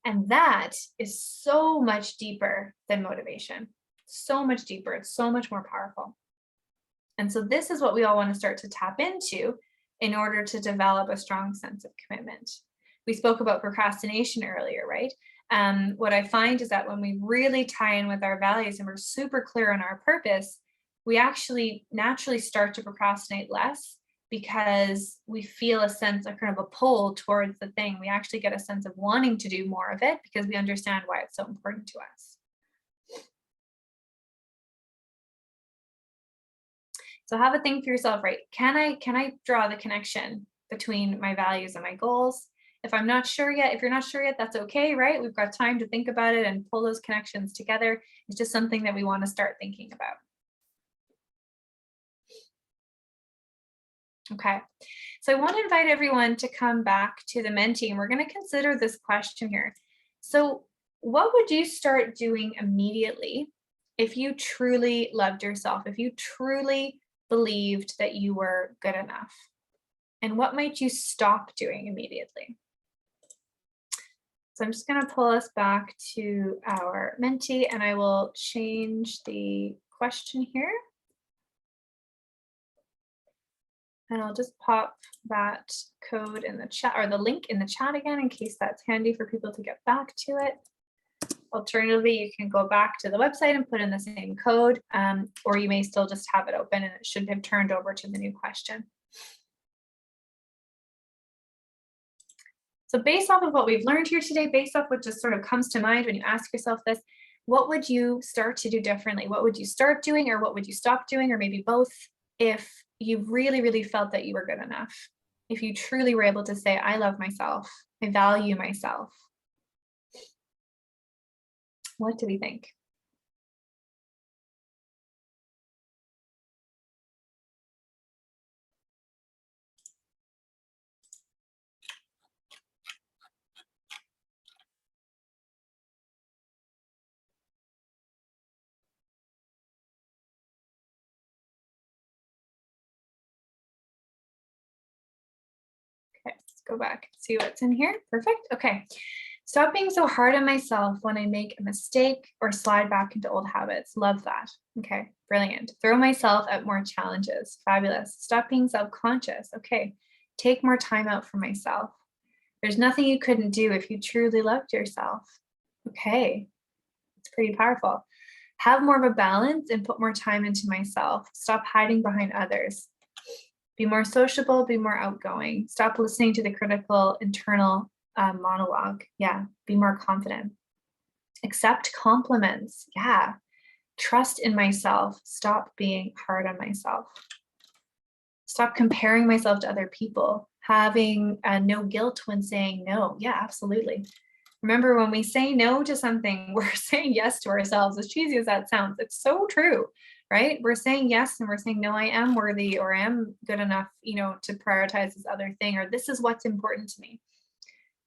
And that is so much deeper than motivation, so much deeper. It's so much more powerful. And so this is what we all want to start to tap into in order to develop a strong sense of commitment. We spoke about procrastination earlier, right? What I find is that when we really tie in with our values and we're super clear on our purpose, we actually naturally start to procrastinate less because we feel a sense of kind of a pull towards the thing. We actually get a sense of wanting to do more of it because we understand why it's so important to us. So have a think for yourself, right? Can I draw the connection between my values and my goals? If I'm not sure yet, if you're not sure yet, that's okay, right? We've got time to think about it and pull those connections together. It's just something that we want to start thinking about. Okay, so I want to invite everyone to come back to the Menti, and we're going to consider this question here. So what would you start doing immediately if you truly loved yourself, if you truly believed that you were good enough? And what might you stop doing immediately? So I'm just going to pull us back to our Menti, and I will change the question here. And I'll just pop that code in the chat, or the link in the chat again, in case that's handy for people to get back to it. Alternatively, you can go back to the website and put in the same code, or you may still just have it open and it should have turned over to the new question. So based off of what we've learned here today, based off what just sort of comes to mind when you ask yourself this, what would you start to do differently? What would you start doing, or what would you stop doing, or maybe both, if you really, really felt that you were good enough? If you truly were able to say, I love myself, I value myself. What do we think? Okay, let's go back and see what's in here. Perfect. Okay. Stop being so hard on myself when I make a mistake or slide back into old habits. Love that. Okay, brilliant. Throw myself at more challenges. Fabulous. Stop being self-conscious. Okay, take more time out for myself. There's nothing you couldn't do if you truly loved yourself. Okay, it's pretty powerful. Have more of a balance and put more time into myself. Stop hiding behind others. Be more sociable, be more outgoing. Stop listening to the critical internal monologue. Yeah, be more confident. Accept compliments. Yeah. Trust in myself. Stop being hard on myself. Stop comparing myself to other people. Having no guilt when saying no. Yeah, absolutely. Remember, when we say no to something, we're saying yes to ourselves. As cheesy as that sounds, it's so true, right? We're saying yes and we're saying, no, I am worthy, or I am good enough, to prioritize this other thing, or this is what's important to me.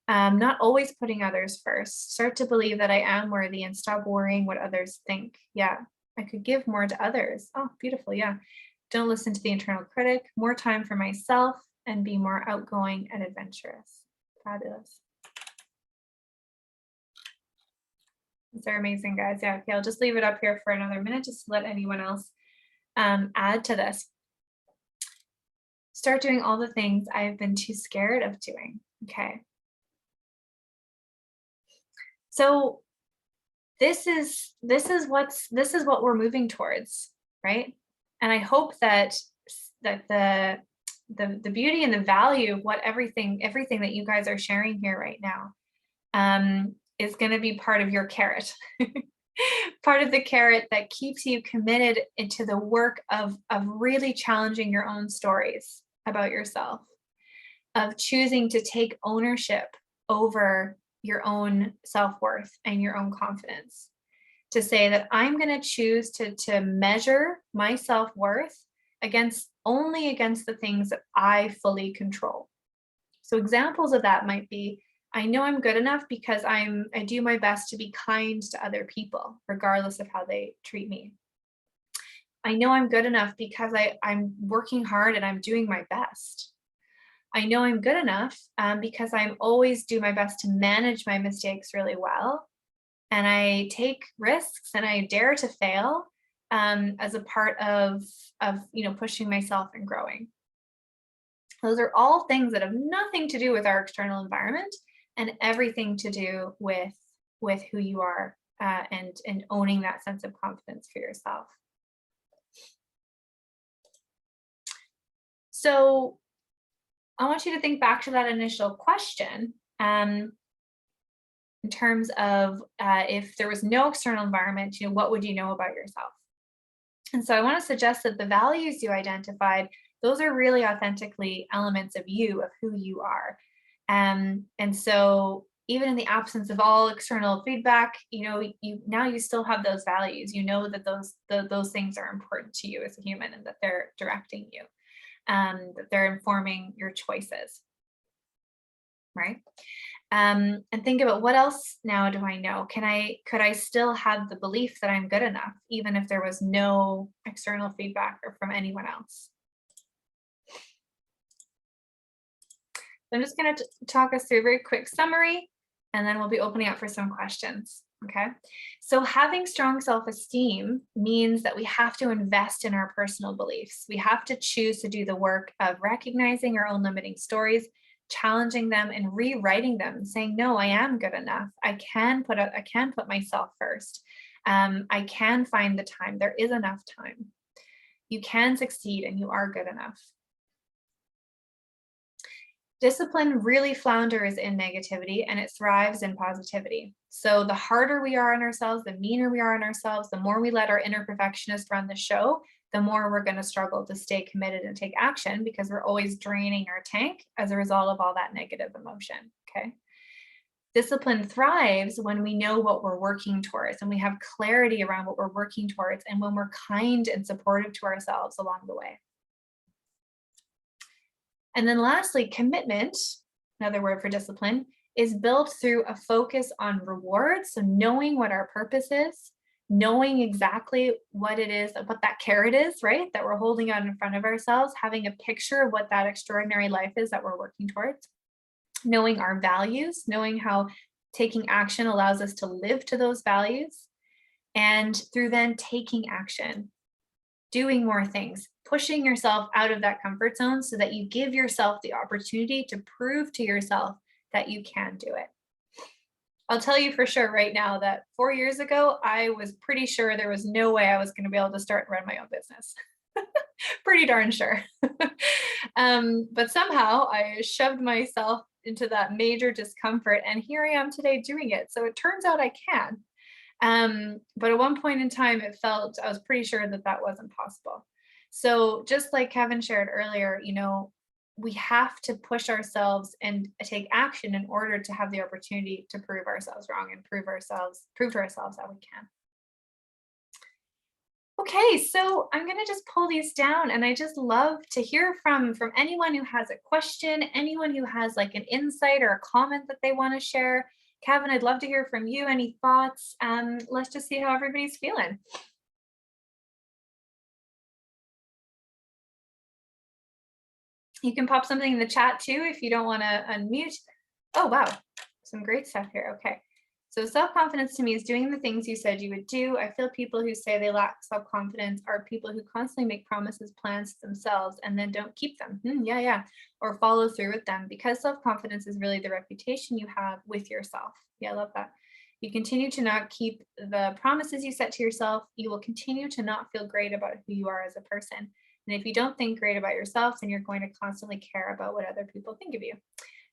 Not always putting others first. Start to believe that I am worthy and stop worrying what others think. Yeah, I could give more to others. Oh, beautiful. Yeah. Don't listen to the internal critic. More time for myself and be more outgoing and adventurous. Fabulous. They're amazing, guys. Yeah, okay, I'll just leave it up here for another minute just to let anyone else add to this. Start doing all the things I've been too scared of doing. Okay. So this is what we're moving towards, right? And I hope that the beauty and the value of what everything that you guys are sharing here right now is going to be part of your carrot. Part of the carrot that keeps you committed into the work of really challenging your own stories about yourself, of choosing to take ownership over your own self-worth and your own confidence, to say that I'm going to choose to measure my self-worth only against the things that I fully control. So examples of that might be, I know I'm good enough because I do my best to be kind to other people, regardless of how they treat me. I know I'm good enough because I'm working hard and I'm doing my best. I know I'm good enough because I'm always do my best to manage my mistakes really well. And I take risks and I dare to fail as a part of pushing myself and growing. Those are all things that have nothing to do with our external environment and everything to do with who you are and owning that sense of confidence for yourself. So I want you to think back to that initial question in terms of if there was no external environment, what would you know about yourself? And so I want to suggest that the values you identified, those are really authentically elements of you, of who you are. And so even in the absence of all external feedback, you still have those values. You know that those things are important to you as a human and that they're directing you, that they're informing your choices, right? And think about, what else now do I know? Could I still have the belief that I'm good enough, even if there was no external feedback or from anyone else? So I'm just going to talk us through a very quick summary, and then we'll be opening up for some questions. Okay. So having strong self-esteem means that we have to invest in our personal beliefs. We have to choose to do the work of recognizing our own limiting stories, challenging them and rewriting them, saying, no, I am good enough. I can put myself first. I can find the time. There is enough time. You can succeed and you are good enough. Discipline really flounders in negativity and it thrives in positivity. So the harder we are on ourselves, the meaner we are on ourselves, the more we let our inner perfectionist run the show, the more we're going to struggle to stay committed and take action, because we're always draining our tank as a result of all that negative emotion. Okay. Discipline thrives when we know what we're working towards and we have clarity around what we're working towards, and when we're kind and supportive to ourselves along the way. And then lastly, commitment, another word for discipline, is built through a focus on rewards. So knowing what our purpose is, knowing exactly what it is, what that carrot is, right, that we're holding out in front of ourselves, having a picture of what that extraordinary life is that we're working towards, knowing our values, knowing how taking action allows us to live to those values, and through then taking action, doing more things, pushing yourself out of that comfort zone so that you give yourself the opportunity to prove to yourself that you can do it. I'll tell you for sure right now that 4 years ago, I was pretty sure there was no way I was going to be able to start and run my own business. Pretty darn sure. But somehow I shoved myself into that major discomfort, and here I am today doing it. So it turns out I can. But at one point in time, I was pretty sure that wasn't possible. So just like Kevin shared earlier, we have to push ourselves and take action in order to have the opportunity to prove ourselves wrong and prove to ourselves that we can. Okay, so I'm going to just pull these down, and I just love to hear from anyone who has a question, anyone who has like an insight or a comment that they want to share. Kevin, I'd love to hear from you. Any thoughts? Let's just see how everybody's feeling. You can pop something in the chat too if you don't want to unmute. Oh, wow. Some great stuff here. Okay. So self-confidence to me is doing the things you said you would do. I feel people who say they lack self-confidence are people who constantly make promises, plans to themselves, and then don't keep them. Yeah. Or follow through with them, because self-confidence is really the reputation you have with yourself. Yeah, I love that. You continue to not keep the promises you set to yourself, you will continue to not feel great about who you are as a person. And if you don't think great about yourself, then you're going to constantly care about what other people think of you.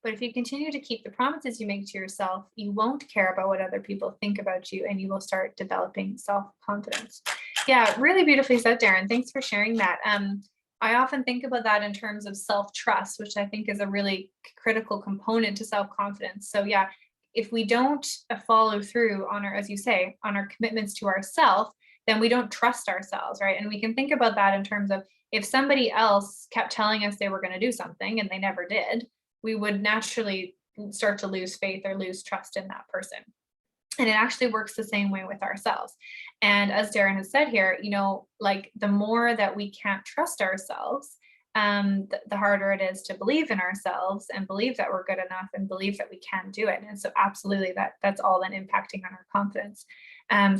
But if you continue to keep the promises you make to yourself, you won't care about what other people think about you, and you will start developing self-confidence. Yeah, really beautifully said, Darren. Thanks for sharing that. I often think about that in terms of self-trust, which I think is a really critical component to self-confidence. So yeah, if we don't follow through on our, as you say, on our commitments to ourselves, then we don't trust ourselves, right? And we can think about that in terms of, if somebody else kept telling us they were going to do something and they never did, we would naturally start to lose faith or lose trust in that person. And it actually works the same way with ourselves. And as Darren has said here, like the more that we can't trust ourselves, the harder it is to believe in ourselves and believe that we're good enough and believe that we can do it. And so absolutely that's all then impacting on our confidence.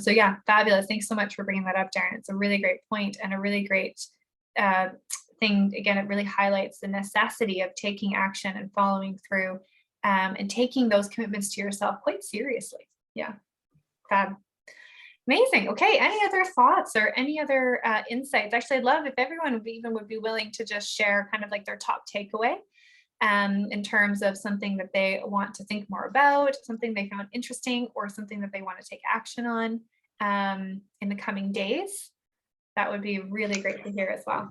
So yeah, fabulous. Thanks so much for bringing that up, Darren. It's a really great point and a really great thing. Again, it really highlights the necessity of taking action and following through and taking those commitments to yourself quite seriously. Yeah, fab. Amazing. Okay, any other thoughts or any other insights? Actually, I'd love if everyone would be willing to just share kind of like their top takeaway in terms of something that they want to think more about, something they found interesting, or something that they want to take action on in the coming days. That would be really great to hear as well.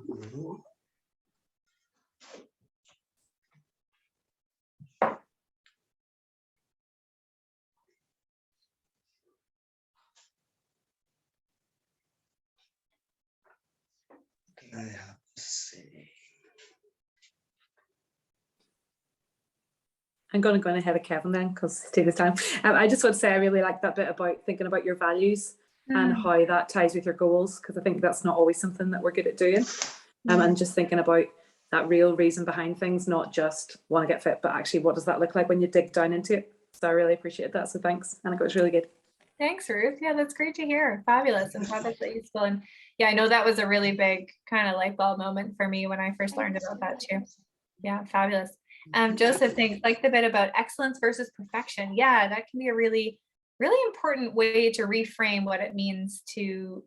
I have to see. I'm going to go ahead of Kevin then, because take this time. I just want to say I really like that bit about thinking about your values and how that ties with your goals, because I think that's not always something that we're good at doing. And just thinking about that real reason behind things, not just want to get fit, but actually what does that look like when you dig down into it. So I really appreciate that. So thanks. And I thought it was really good. Thanks, Ruth. Yeah, that's great to hear. Fabulous. I'm glad that's useful. And yeah, I know that was a really big kind of light bulb moment for me when I first learned about that too. Yeah, fabulous. Joseph, thanks. Like the bit about excellence versus perfection. Yeah, that can be a really, really important way to reframe what it means to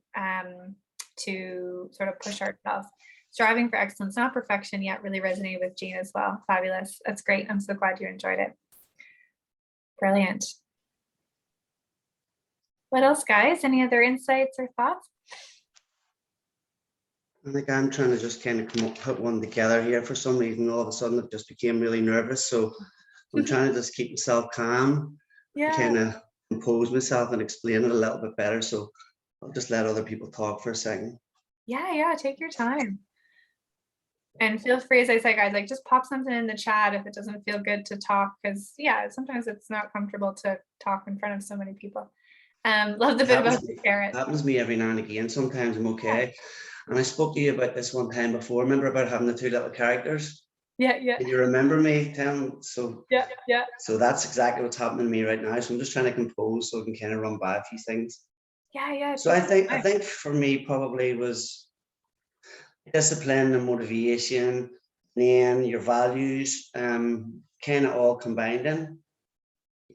sort of push ourselves. Striving for excellence, not perfection, yet really resonated with Jean as well. Fabulous. That's great. I'm so glad you enjoyed it. Brilliant. What else, guys? Any other insights or thoughts? I think I'm trying to just kind of put one together here. For some reason, all of a sudden, it just became really nervous. So I'm trying to just keep myself calm, kind of compose myself and explain it a little bit better. So I'll just let other people talk for a second. Yeah, take your time. And feel free, as I say, guys, like just pop something in the chat if it doesn't feel good to talk, because yeah, sometimes it's not comfortable to talk in front of so many people. Love the bit about the carrot. Happens to me every now and again. Sometimes I'm okay. And I spoke to you about this one time before. Remember about having the two little characters? Yeah. Can you remember me telling? So Yeah. So that's exactly what's happening to me right now. So I'm just trying to compose so I can kind of run by a few things. Yeah. So I think for me probably was discipline and motivation, and then your values, kind of all combined in.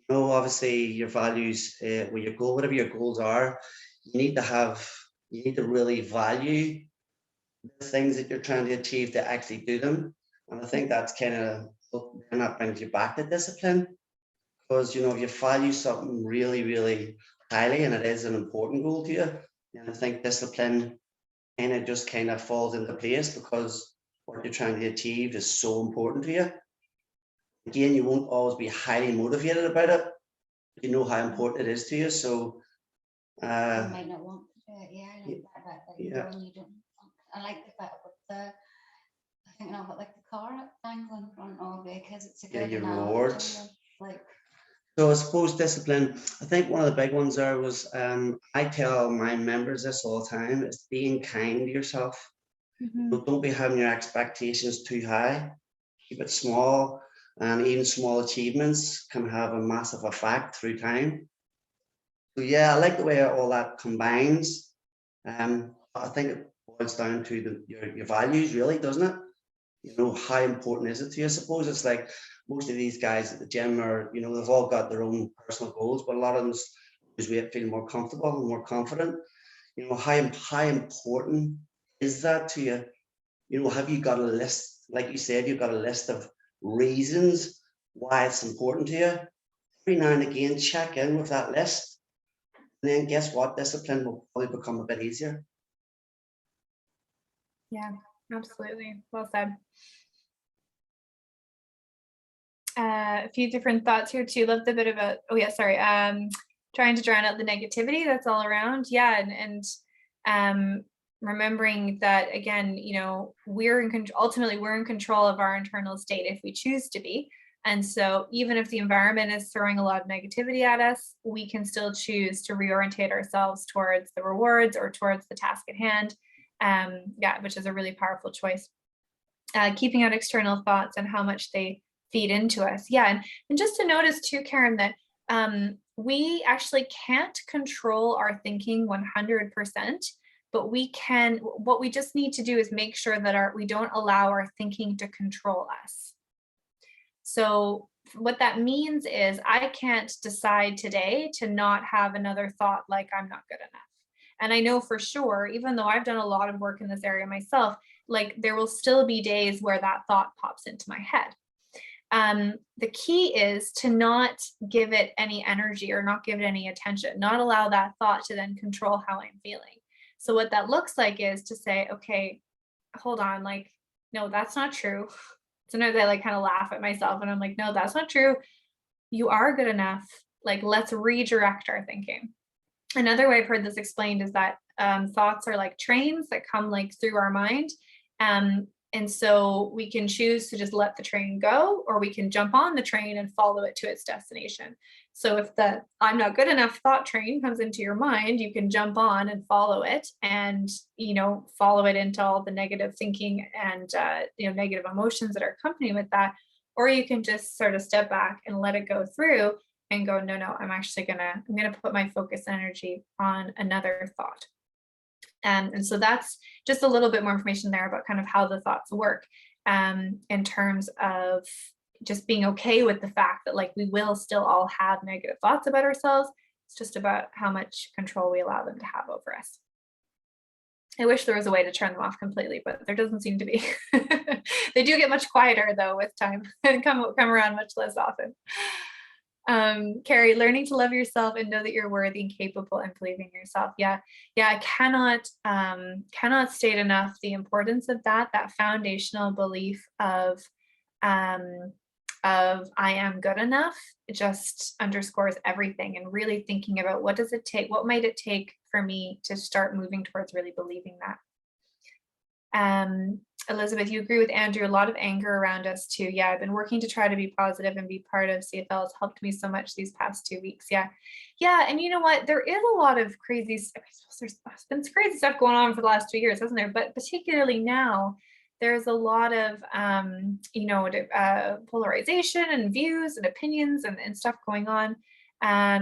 Obviously your values, whatever your goals are, you need to really value the things that you're trying to achieve to actually do them. And I think that's kind of, and that brings you back to discipline, because if you value something really, really highly and it is an important goal to you, and I think discipline and it just kind of falls into place because what you're trying to achieve is so important to you. Again, you won't always be highly motivated about it. You know how important it is to you. So, You might not want to do it. Yeah, I like that you yeah. go and you don't. I like the fact with the. I think now, but like the car things in front of it because it's a Yeah, good your analogy rewards. of, like. So I suppose discipline, I think one of the big ones there was, I tell my members this all the time, is being kind to yourself. Don't be having your expectations too high. Keep it small, and even small achievements can have a massive effect through time. So yeah, I like the way all that combines. I think it boils down to your values, really, doesn't it? You know, how important is it to you? I suppose it's like most of these guys at the gym are, you know, they've all got their own personal goals, but a lot of them lose weight, feel more comfortable and more confident. You know, how important is that to you? You know, have you got a list, like you said, you've got a list of reasons why it's important to you? Every now and again, check in with that list. And then guess what? Discipline will probably become a bit easier. Yeah, absolutely. Well said. A few different thoughts here too. Love the bit about, oh yeah, sorry. Trying to drown out the negativity that's all around. Yeah. And remembering that again, you know, we're in control, ultimately we're in control of our internal state if we choose to be. And so even if the environment is throwing a lot of negativity at us, we can still choose to reorientate ourselves towards the rewards or towards the task at hand. Yeah, which is a really powerful choice. Keeping out external thoughts and how much they feed into us. Yeah, and just to notice too, Karen, that we actually can't control our thinking 100%, but we can, what we just need to do is make sure that we don't allow our thinking to control us. So what that means is I can't decide today to not have another thought like I'm not good enough. And I know for sure, even though I've done a lot of work in this area myself, like there will still be days where that thought pops into my head. The key is to not give it any energy or not give it any attention, not allow that thought to then control how I'm feeling. So what that looks like is to say, okay, hold on, like, no, that's not true. Sometimes I like kind of laugh at myself and I'm like, no, that's not true. You are good enough. Like, let's redirect our thinking. Another way I've heard this explained is that thoughts are like trains that come like through our mind. And so we can choose to just let the train go, or we can jump on the train and follow it to its destination. So if the I'm not good enough thought train comes into your mind, you can jump on and follow it and, you know, follow it into all the negative thinking and, you know, negative emotions that are accompanying with that. Or you can just sort of step back and let it go through and go, no, I'm going to put my focus and energy on another thought. And so that's just a little bit more information there about kind of how the thoughts work in terms of just being okay with the fact that like we will still all have negative thoughts about ourselves. It's just about how much control we allow them to have over us. I wish there was a way to turn them off completely, but there doesn't seem to be. They do get much quieter though with time and come around much less often. Carrie, learning to love yourself and know that you're worthy and capable and believing in yourself. Yeah. I cannot state enough the importance of that foundational belief of I am good enough. It just underscores everything, and really thinking about what might it take for me to start moving towards really believing that. Elizabeth, you agree with Andrew, a lot of anger around us too. Yeah, I've been working to try to be positive and be part of CFL. It's helped me so much these past 2 weeks. Yeah. And you know what? There is a lot of crazy, there's been crazy stuff going on for the last 2 years, hasn't there? But particularly now, there's a lot of, polarization and views and opinions and stuff going on.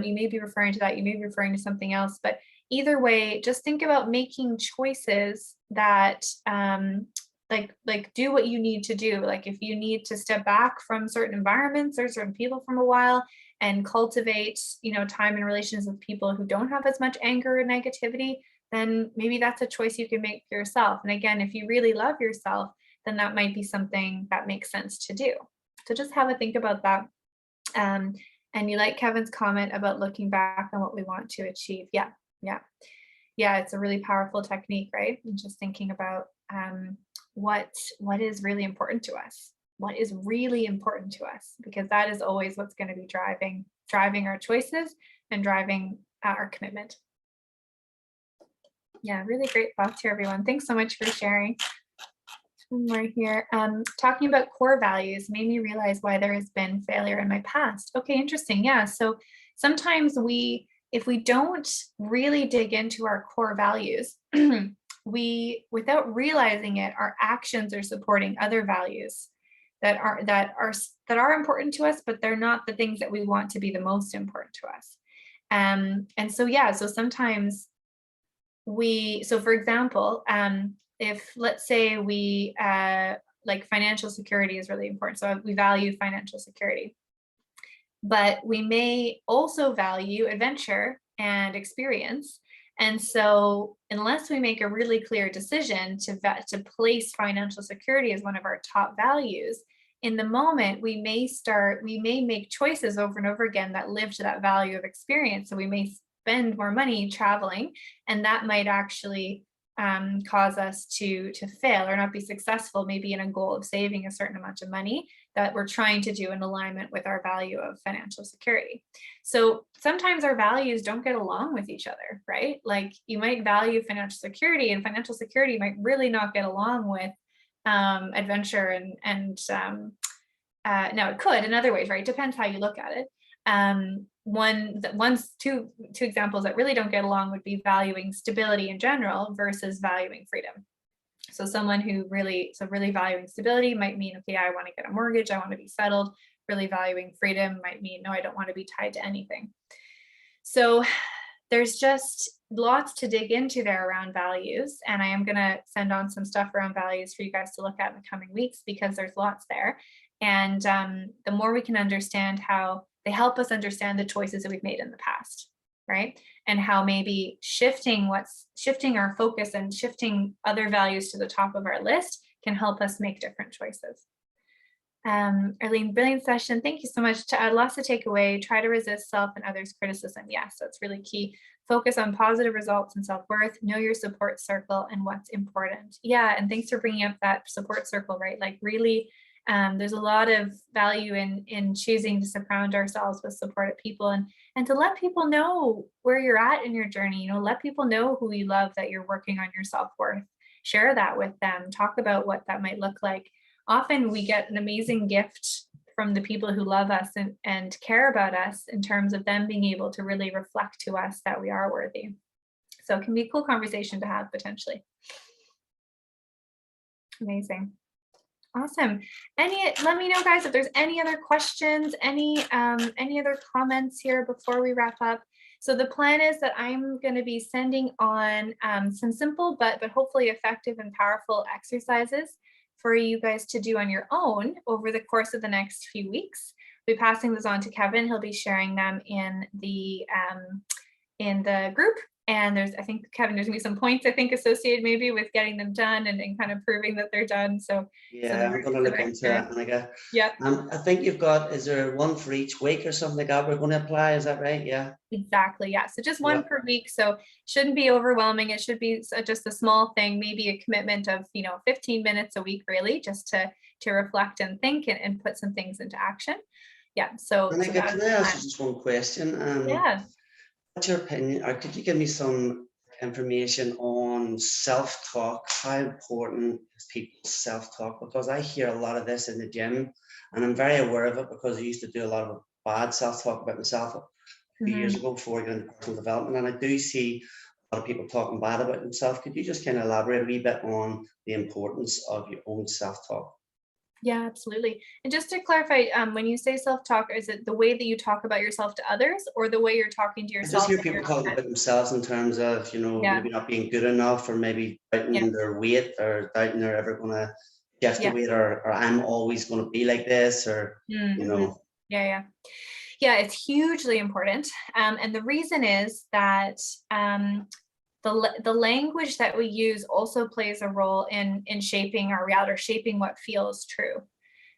You may be referring to that. You may be referring to something else, but either way, just think about making choices that, like do what you need to do. Like if you need to step back from certain environments or certain people from a while and cultivate, time and relations with people who don't have as much anger and negativity, then maybe that's a choice you can make for yourself. And again, if you really love yourself, then that might be something that makes sense to do. So just have a think about that. And you like Kevin's comment about looking back on what we want to achieve. Yeah. yeah, it's a really powerful technique, right? And just thinking about what is really important to us, what is really important to us, because that is always what's going to be driving our choices and driving our commitment. Yeah, really great thoughts here, everyone. Thanks so much for sharing. One more here. Talking about core values made me realize why there has been failure in my past. Okay, interesting. Yeah. So sometimes if we don't really dig into our core values, without realizing it, our actions are supporting other values that are important to us, but they're not the things that we want to be the most important to us. And so, yeah, so sometimes so for example, if let's say we like financial security is really important, so we value financial security, but we may also value adventure and experience. And so unless we make a really clear decision to place financial security as one of our top values, in the moment we may make choices over and over again that live to that value of experience. So we may spend more money traveling, and that might actually cause us to fail or not be successful, maybe in a goal of saving a certain amount of money that we're trying to do in alignment with our value of financial security. So sometimes our values don't get along with each other, right? Like you might value financial security, and financial security might really not get along with adventure and now it could in other ways, right? Depends how you look at it. Two examples that really don't get along would be valuing stability in general versus valuing freedom. So someone who really valuing stability might mean, okay, I want to get a mortgage, I want to be settled. Really valuing freedom might mean, no, I don't want to be tied to anything. So there's just lots to dig into there around values. And I am going to send on some stuff around values for you guys to look at in the coming weeks, because there's lots there. And the more we can understand how they help us understand the choices that we've made in the past, right? And how maybe shifting our focus and shifting other values to the top of our list can help us make different choices. Arlene, brilliant session. Thank you so much. Lots to take away. Try to resist self and others' criticism. Yes, that's really key. Focus on positive results and self-worth. Know your support circle and what's important. Yeah, and thanks for bringing up that support circle, right? Like really, there's a lot of value in choosing to surround ourselves with supportive people and to let people know where you're at in your journey. Let people know who you love, that you're working on your self-worth. Share that with them. Talk about what that might look like. Often we get an amazing gift from the people who love us and care about us in terms of them being able to really reflect to us that we are worthy. So it can be a cool conversation to have potentially. Amazing. Awesome. Let me know, guys, if there's any other questions, any other comments here before we wrap up. So the plan is that I'm going to be sending on some simple but hopefully effective and powerful exercises for you guys to do on your own over the course of the next few weeks. I'll be passing those on to Kevin. He'll be sharing them in the group. And I think, Kevin, there's gonna be some points, I think, associated maybe with getting them done and kind of proving that they're done. So yeah, I'm going to look into it. And yeah. I think is there one for each week or something like that we're going to apply? Is that right? Yeah. Exactly. Yeah. So just one per week. So shouldn't be overwhelming. It should be just a small thing, maybe a commitment of 15 minutes a week, really, just to reflect and think and put some things into action. Yeah. So can I ask you just one question? Yeah. What's your opinion, or could you give me some information on self-talk? How important is people's self-talk? Because I hear a lot of this in the gym, and I'm very aware of it because I used to do a lot of bad self-talk about myself a few years ago before getting into personal development, and I do see a lot of people talking bad about themselves. Could you just kind of elaborate a wee bit on the importance of your own self-talk? Yeah, absolutely. And just to clarify, when you say self-talk, is it the way that you talk about yourself to others, or the way you're talking to yourself? I just hear people talking about themselves in terms of, maybe not being good enough, or maybe doubting their weight, or doubting they're ever going to shift the weight, or I'm always going to be like this, or, Yeah, it's hugely important. And the reason is that the language that we use also plays a role in shaping our reality, or shaping what feels true.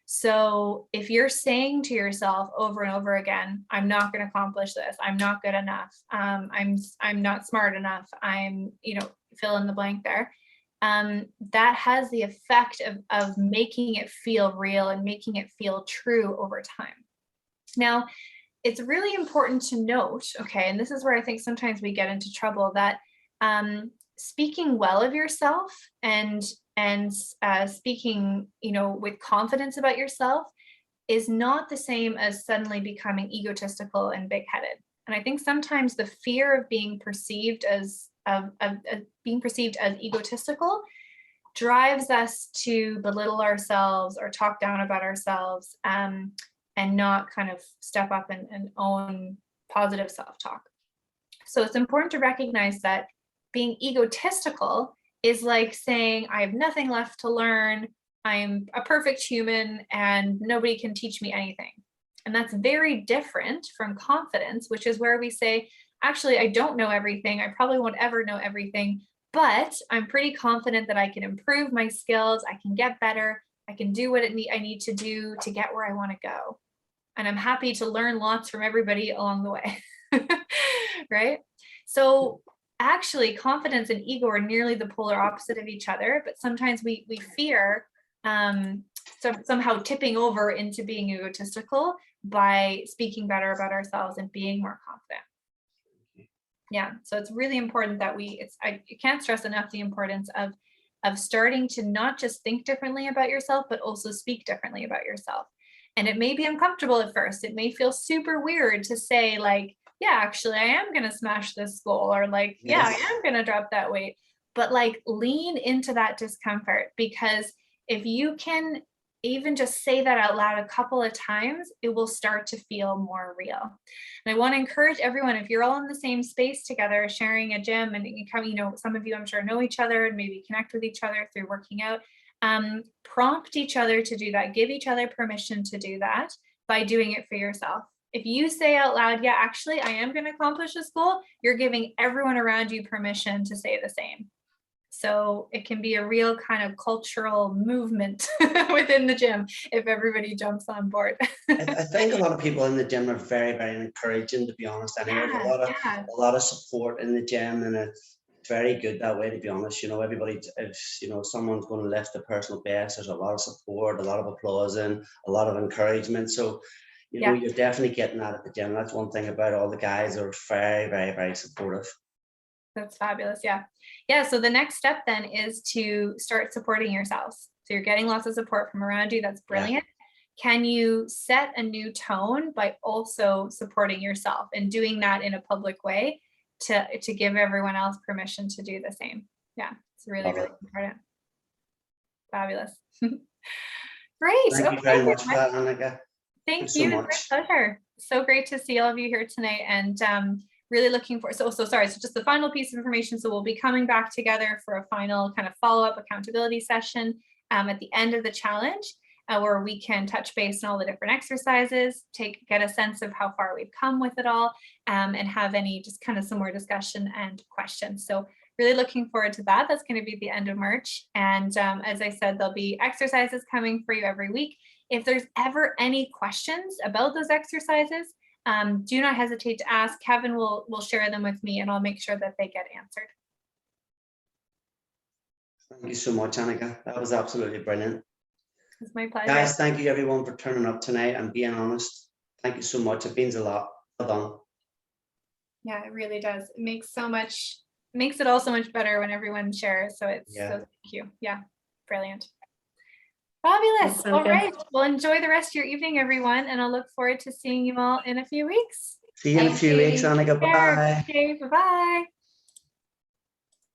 So if you're saying to yourself over and over again, I'm not going to accomplish this, I'm not good enough, I'm not smart enough, I'm, fill in the blank there, that has the effect of making it feel real and making it feel true over time. Now, it's really important to note, okay, and this is where I think sometimes we get into trouble, that speaking well of yourself and speaking, with confidence about yourself is not the same as suddenly becoming egotistical and big-headed. And I think sometimes the fear of being perceived as egotistical drives us to belittle ourselves or talk down about ourselves, and not kind of step up and own positive self-talk. So it's important to recognize that being egotistical is like saying, I have nothing left to learn, I'm a perfect human, and nobody can teach me anything. And that's very different from confidence, which is where we say, actually, I don't know everything, I probably won't ever know everything, but I'm pretty confident that I can improve my skills, I can get better, I can do what I need to do to get where I want to go. And I'm happy to learn lots from everybody along the way, right? So actually, confidence and ego are nearly the polar opposite of each other, but sometimes we fear somehow tipping over into being egotistical by speaking better about ourselves and being more confident. Yeah, so it's really important that I can't stress enough the importance of starting to not just think differently about yourself, but also speak differently about yourself. And it may be uncomfortable at first. It may feel super weird to say, like, yeah, actually, I am going to smash this goal, or like, yeah, I am going to drop that weight. But like, lean into that discomfort, because if you can even just say that out loud a couple of times, it will start to feel more real. And I want to encourage everyone, if you're all in the same space together, sharing a gym, and you come, some of you I'm sure know each other and maybe connect with each other through working out, prompt each other to do that, give each other permission to do that by doing it for yourself. If you say out loud, yeah, actually, I am going to accomplish this goal, you're giving everyone around you permission to say the same. So it can be a real kind of cultural movement within the gym if everybody jumps on board. I think a lot of people in the gym are very, very encouraging, to be honest. Anyway, Yeah, a lot of support in the gym, and it's very good that way, to be honest. Everybody, if someone's going to lift the personal best, there's a lot of support, a lot of applause, and a lot of encouragement. So you're definitely getting that at the gym. That's one thing about all the guys are very, very, very supportive. That's fabulous. Yeah. So the next step then is to start supporting yourselves. So you're getting lots of support from around you. That's brilliant. Yeah. Can you set a new tone by also supporting yourself and doing that in a public way to give everyone else permission to do the same? Yeah, it's really, really important. Fabulous. Great. Thank you very much for that, Annika. Thank you. It's my pleasure. So great to see all of you here tonight, and really looking for, so just the final piece of information. So we'll be coming back together for a final kind of follow-up accountability session at the end of the challenge, where we can touch base on all the different exercises, get a sense of how far we've come with it all, and have any just kind of some more discussion and questions. So really looking forward to that. That's going to be at the end of March. And as I said, there'll be exercises coming for you every week. If there's ever any questions about those exercises, do not hesitate to ask. Kevin will share them with me, and I'll make sure that they get answered. Thank you so much, Annika. That was absolutely brilliant. It's my pleasure. Guys, thank you everyone for turning up tonight and being honest. Thank you so much. It means a lot. Well done. Yeah, it really does. It makes it all so much better when everyone shares. So so thank you. Yeah, brilliant. Fabulous. All right. Well, enjoy the rest of your evening, everyone, and I'll look forward to seeing you all in a few weeks. See you in a few weeks, Annika. Bye. Okay, bye-bye.